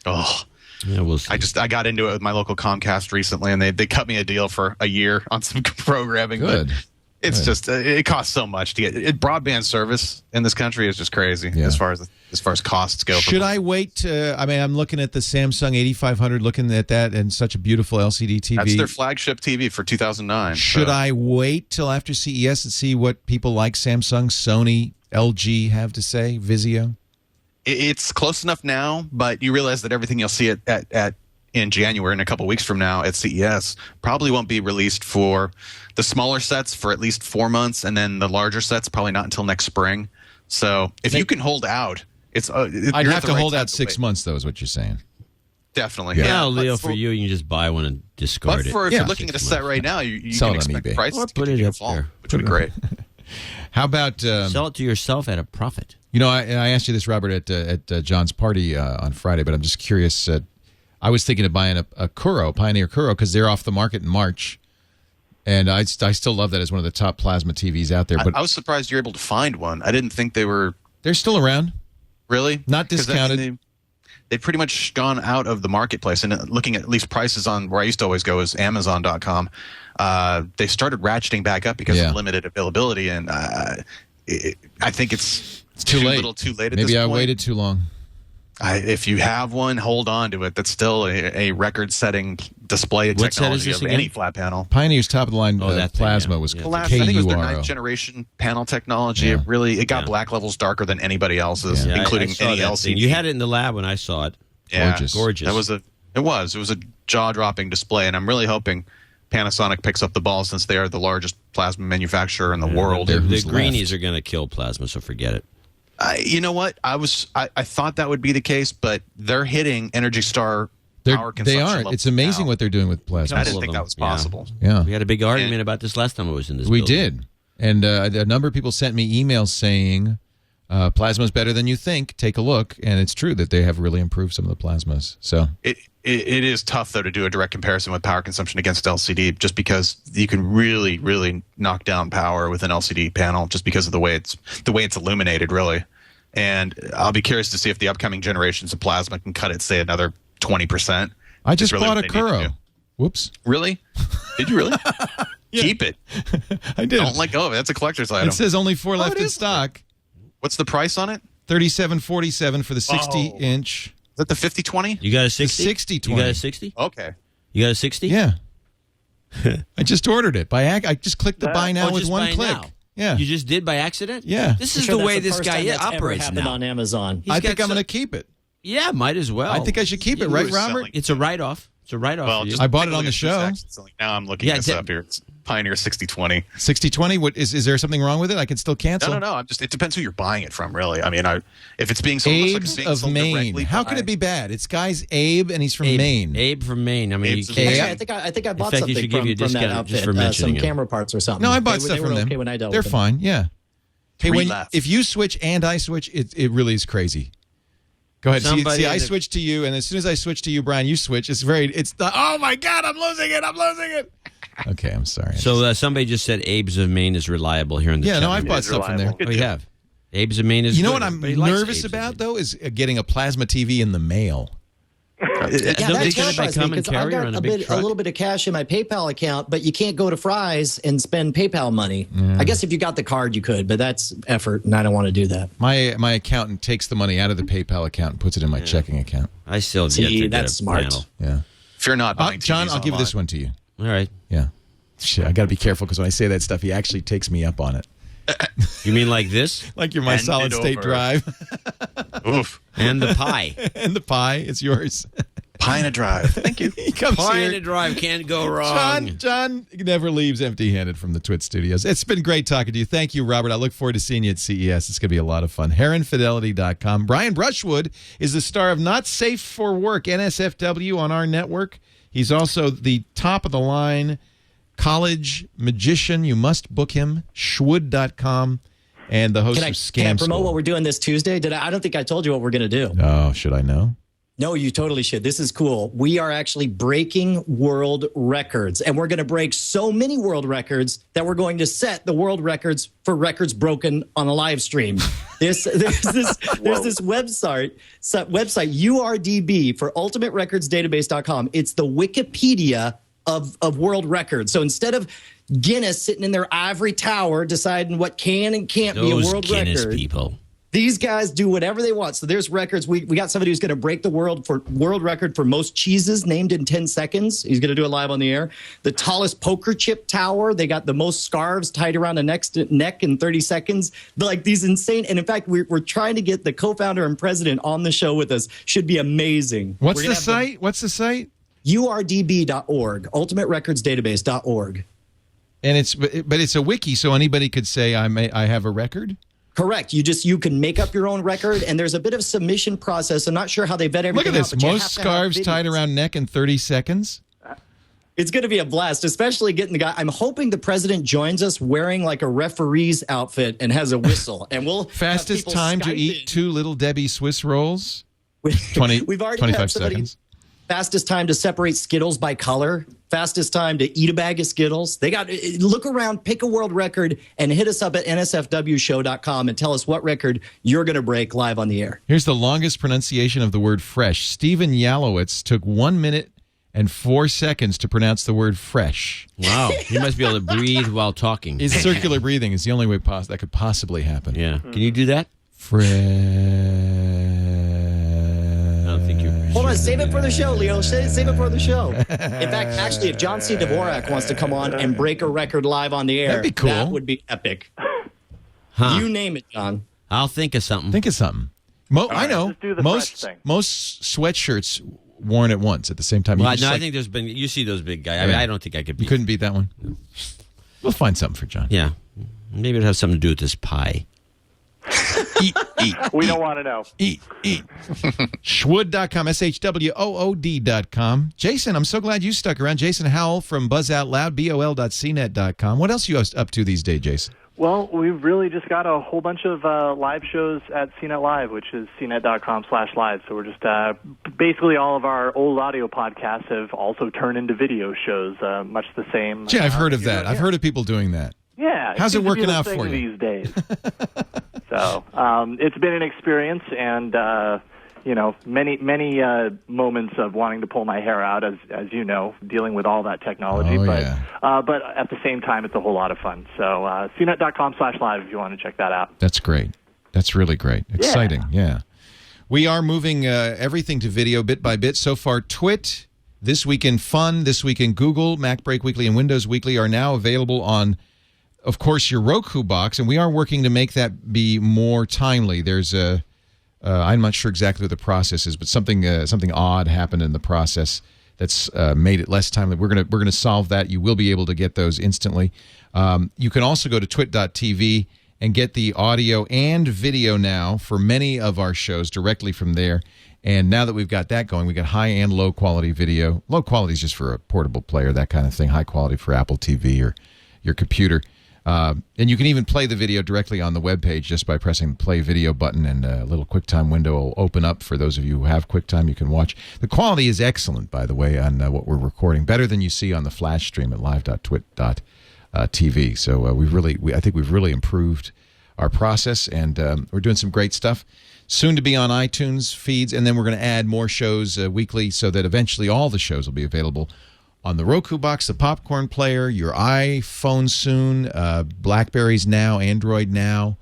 Oh. Yeah, we'll see. I got into it with my local Comcast recently, and they cut me a deal for a year on some programming. Good. But it's just it costs so much to get broadband service in this country is just crazy as far as costs go. Should I wait? I'm looking at the Samsung 8500, looking at that, and such a beautiful LCD TV. That's their flagship TV for 2009. Should I wait till after CES and see what people like Samsung, Sony, LG have to say? Vizio. It's close enough now, but you realize that everything you'll see at in January, in a couple weeks from now at CES, probably won't be released for the smaller sets for at least 4 months, and then the larger sets probably not until next spring. So if you can hold out, I'd have to hold out 6 months, though, is what you're saying. Definitely. Yeah, Leo, for you can just buy one and discard it. But if you're looking at a set right now, you can expect prices to continue to fall, which would be great. How about sell it to yourself at a profit? You know, I asked you this, Robert, at John's party on Friday, but I'm just curious. I was thinking of buying a Kuro, Pioneer Kuro, because they're off the market in March. And I still love that as one of the top plasma TVs out there. But I was surprised you're able to find one. I didn't think they were... They're still around. Really? Not discounted. They've pretty much gone out of the marketplace. And looking at least prices on where I used to always go is Amazon.com. They started ratcheting back up because of limited availability. And I think it's too late. A little too late at Maybe this I point. waited too long. If you have one, hold on to it. That's still a record-setting display What set is technology this of again? any flat panel. Pioneer's top-of-the-line that plasma thing, was I think it was their KURO. 9th generation panel technology. Yeah. It got black levels darker than anybody else's, Yeah, including I saw any that LCD. thing. You had it in the lab when I saw it. Yeah, Gorgeous. It was a jaw-dropping display, and I'm really hoping Panasonic picks up the ball since they are the largest plasma manufacturer in the world. The greenies are going to kill plasma, so forget it. You know what? I thought that would be the case, but they're hitting Energy Star power consumption They are. levels It's amazing now. what they're doing with plasma. I didn't think that was possible. Yeah. We had a big argument about this last time I was in this We building. did. And a number of people sent me emails saying plasma's better than you think. Take a look. And it's true that they have really improved some of the plasmas. So It is tough, though, to do a direct comparison with power consumption against LCD, just because you can really, really knock down power with an LCD panel, just because of the way it's illuminated, really. And I'll be curious to see if the upcoming generations of plasma can cut it, say, another 20%. I just really bought what a they need to Kuro. do. Whoops. Really? Did you really? Keep it. I did. Don't let go of it. That's a collector's item. It says only 4 left in stock. What's the price on it? $37.47 for the 60-inch. Is that the 50-20? You got a 60? The 60-20. You got a 60? Okay. You got a 60? Yeah. I just ordered it. I just clicked the buy now with one click. Now. Yeah. You just did by accident? Yeah. This is the way this guy operates happened now. on Amazon. I think I'm going to keep it. Yeah, might as well. I think I should keep it, right, Robert? It's a write-off. It's a write-off for you. I bought it on the show. Now I'm looking this up here. It's Pioneer 6020. 6020. What is there something wrong with it? I can still cancel. No. It depends who you're buying it from, really. I mean, if it's being sold, Abe's of Maine. How could it be bad? It's guy's Abe, and he's from Maine. Abe from Maine. I mean, I think I bought something from that outfit. Some camera parts or something. No, I bought stuff from them. Okay when I dealt They're with them. fine. Yeah. Hey, if you switch and I switch, it really is crazy. Go ahead. See, I switched to you, and as soon as I switch to you, Brian, you switch. Oh my God, I'm losing it. Okay, I'm sorry. So somebody just said Abe's of Maine is reliable here in the chat. I've bought stuff from there. Oh, you have? Abe's of Maine is You know what I'm nervous about, though, is getting a plasma TV in the mail. That terrifies me because I've got a little bit of cash in my PayPal account, but you can't go to Fry's and spend PayPal money. I guess if you got the card, you could, but that's effort, and I don't want to do that. My accountant takes the money out of the PayPal account and puts it in my checking account. I still that's smart. Panel. Yeah. If you're not buying John, TVs I'll give this one to you. All right. Yeah. Shit, I got to be careful because when I say that stuff, he actually takes me up on it. You mean like this? Like you're my solid state drive. Oof. And the pie. And the pie. It's yours. Pie in a drive. Thank you. He comes Pie here. in a drive can't go wrong. John never leaves empty-handed from the TWiT studios. It's been great talking to you. Thank you, Robert. I look forward to seeing you at CES. It's going to be a lot of fun. HeronFidelity.com. Brian Brushwood is the star of Not Safe for Work, NSFW, on our network. He's also the top-of-the-line college magician. You must book him. Schwood.com. And the host of Scam Can I promote School. what we're doing this Tuesday? I don't think I told you what we're going to do. Oh, should I know? No, you totally should. This is cool. We are actually breaking world records, and we're going to break so many world records that we're going to set the world records for records broken on a live stream. There's this website URDB for ultimaterecordsdatabase.com. It's the Wikipedia of world records. So instead of Guinness sitting in their ivory tower deciding what can and can't be a world Guinness record. people. These guys do whatever they want. So there's records. We got somebody who's going to break the world record for most cheeses named in 10 seconds. He's going to do it live on the air. The tallest poker chip tower. They got the most scarves tied around the neck in 30 seconds. Like these insane. And in fact, we're trying to get the co-founder and president on the show with us. Should be amazing. What's the site? URDB.org. UltimateRecordsDatabase.org. And it's a wiki, so anybody could say I have a record. Correct. You can make up your own record, and there's a bit of submission process. I'm not sure how they vet everything. Look at this. Out, most scarves tied around neck in 30 seconds. It's going to be a blast, especially getting the guy. I'm hoping the president joins us wearing like a referee's outfit and has a whistle. And we'll fastest time to eat 2 Little Debbie Swiss rolls. We've already 25 had somebody. seconds. Fastest time to separate Skittles by color. Fastest time to eat a bag of Skittles. Look around, pick a world record, and hit us up at nsfwshow.com and tell us what record you're going to break live on the air. Here's the longest pronunciation of the word fresh. Stephen Yalowitz took 1 minute and 4 seconds to pronounce the word fresh. Wow. He must be able to breathe while talking. His circular breathing is the only way that could possibly happen. Yeah. Can you do that? Fresh. I don't think you're... Hold on, save it for the show, Leo. Save it for the show. In fact, actually, if John C. Dvorak wants to come on and break a record live on the air, that'd be cool. That would be epic. Huh. You name it, John. I'll think of something. I know. Just do the Most fresh thing. sweatshirts worn at once at the same time. Well, I think there's been... You see those big guys. I mean, I don't think I could beat... You couldn't beat that one? We'll find something for John. Yeah. Maybe it'll have something to do with this pie. Eat. We don't want to know. Eat. Schwood.com, SHWOOD.com. Jason, I'm so glad you stuck around. Jason Howell from Buzz Out Loud, BOL.CNET.com. What else are you up to these days, Jason? Well, we've really just got a whole bunch of live shows at CNET Live, which is cnet.com/live. So we're just basically all of our old audio podcasts have also turned into video shows, much the same. Yeah, I've heard of that. I've heard of people doing that. Yeah. How's it working out for for you these days? So it's been an experience, and many moments of wanting to pull my hair out, as you know, dealing with all that technology. But at the same time, it's a whole lot of fun. So cnet.com/live if you want to check that out. That's great. That's really great. Exciting, yeah. We are moving everything to video bit by bit. So far, TWiT, This Week in Fun, This Week in Google, Mac Break Weekly, and Windows Weekly are now available on, of course, your Roku box, and we are working to make that be more timely. There's a, I'm not sure exactly what the process is, but something odd happened in the process that's made it less timely. We're gonna solve that. You will be able to get those instantly. You can also go to twit.tv and get the audio and video now for many of our shows directly from there. And now that we've got that going, we got high and low quality video. Low quality is just for a portable player, that kind of thing. High quality for Apple TV or your computer. And you can even play the video directly on the webpage just by pressing the play video button, and a little QuickTime window will open up for those of you who have QuickTime. You can watch. The quality is excellent, by the way, on what we're recording. Better than you see on the flash stream at live.twit.tv. So I think we've really improved our process, and we're doing some great stuff. Soon to be on iTunes feeds, and then we're going to add more shows weekly so that eventually all the shows will be available on the Roku box, the Popcorn Player, your iPhone soon, BlackBerries now, Android now,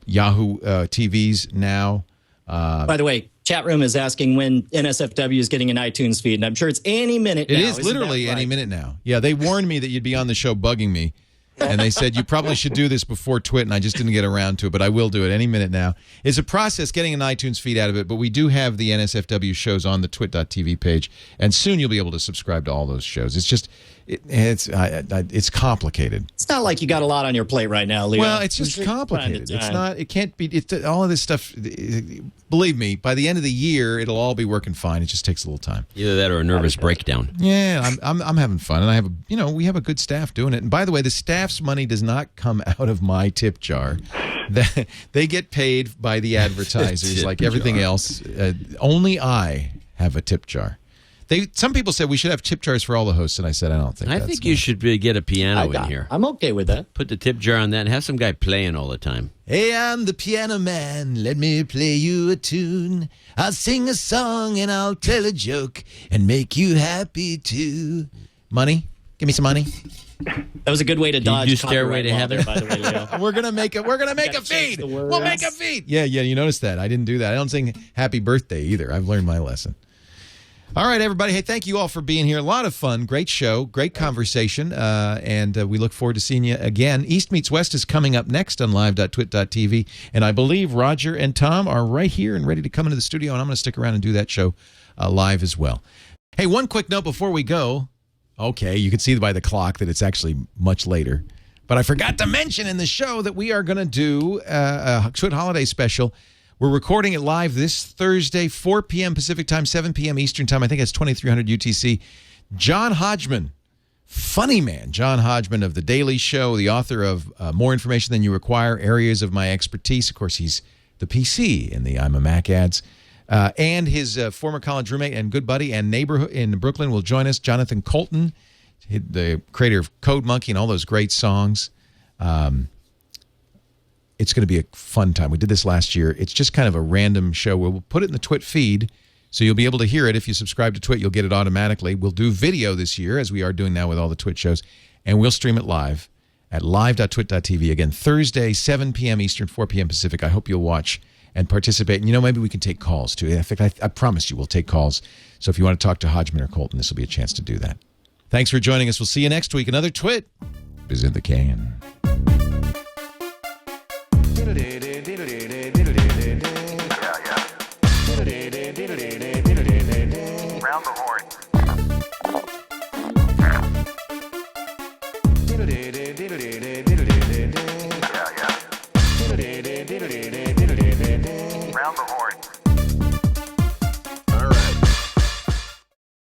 Yahoo TVs now. By the way, chat room is asking when NSFW is getting an iTunes feed, and I'm sure it's any minute now. It is literally any minute now. Yeah, they warned me that you'd be on the show bugging me. And they said, you probably should do this before TWiT, and I just didn't get around to it, but I will do it any minute now. It's a process getting an iTunes feed out of it, but we do have the NSFW shows on the twit.tv page, and soon you'll be able to subscribe to all those shows. It's just, it's complicated. It's not like you got a lot on your plate right now, Leo. Well, it's just complicated. It's not, it can't be, all of this stuff, believe me, by the end of the year, it'll all be working fine. It just takes a little time. Either that or a nervous breakdown. Yeah, I'm having fun, and I have we have a good staff doing it. And by the way, the staff's money does not come out of my tip jar. They get paid by the advertisers like everything else. Only I have a tip jar. Some people said we should have tip jars for all the hosts, and I said I don't think. I think you should get a piano in here. I'm okay with that. Put the tip jar on that and have some guy playing all the time. Hey, I'm the piano man. Let me play you a tune. I'll sing a song and I'll tell a joke and make you happy too. Money? Give me some money. That was a good way to dodge. You Stairway to Heaven, by the way, Leo. We're gonna make a feed. We'll make a feed. Yeah, you noticed that. I didn't do that. I don't sing Happy Birthday either. I've learned my lesson. All right, everybody. Hey, thank you all for being here. A lot of fun. Great show. Great conversation. And we look forward to seeing you again. East Meets West is coming up next on live.twit.tv. And I believe Roger and Tom are right here and ready to come into the studio. And I'm going to stick around and do that show live as well. Hey, one quick note before we go. Okay, you can see by the clock that it's actually much later. But I forgot to mention in the show that we are going to do a TWiT holiday special. We're recording it live this Thursday, 4 p.m. Pacific Time, 7 p.m. Eastern Time. I think it's 2300 UTC. John Hodgman, funny man, John Hodgman of The Daily Show, the author of More Information Than You Require, Areas of My Expertise. Of course, he's the PC in the I'm a Mac ads. And his former college roommate and good buddy and neighbor in Brooklyn will join us, Jonathan Colton, the creator of Code Monkey and all those great songs. It's going to be a fun time. We did this last year. It's just kind of a random show where we'll put it in the TWiT feed, so you'll be able to hear it. If you subscribe to TWiT, you'll get it automatically. We'll do video this year, as we are doing now with all the TWiT shows, and we'll stream it live at live.twit.tv. Again, Thursday, 7 p.m. Eastern, 4 p.m. Pacific. I hope you'll watch and participate. And, maybe we can take calls, too. In fact, I promise you we'll take calls. So if you want to talk to Hodgman or Colton, this will be a chance to do that. Thanks for joining us. We'll see you next week. Another TWiT is in the can.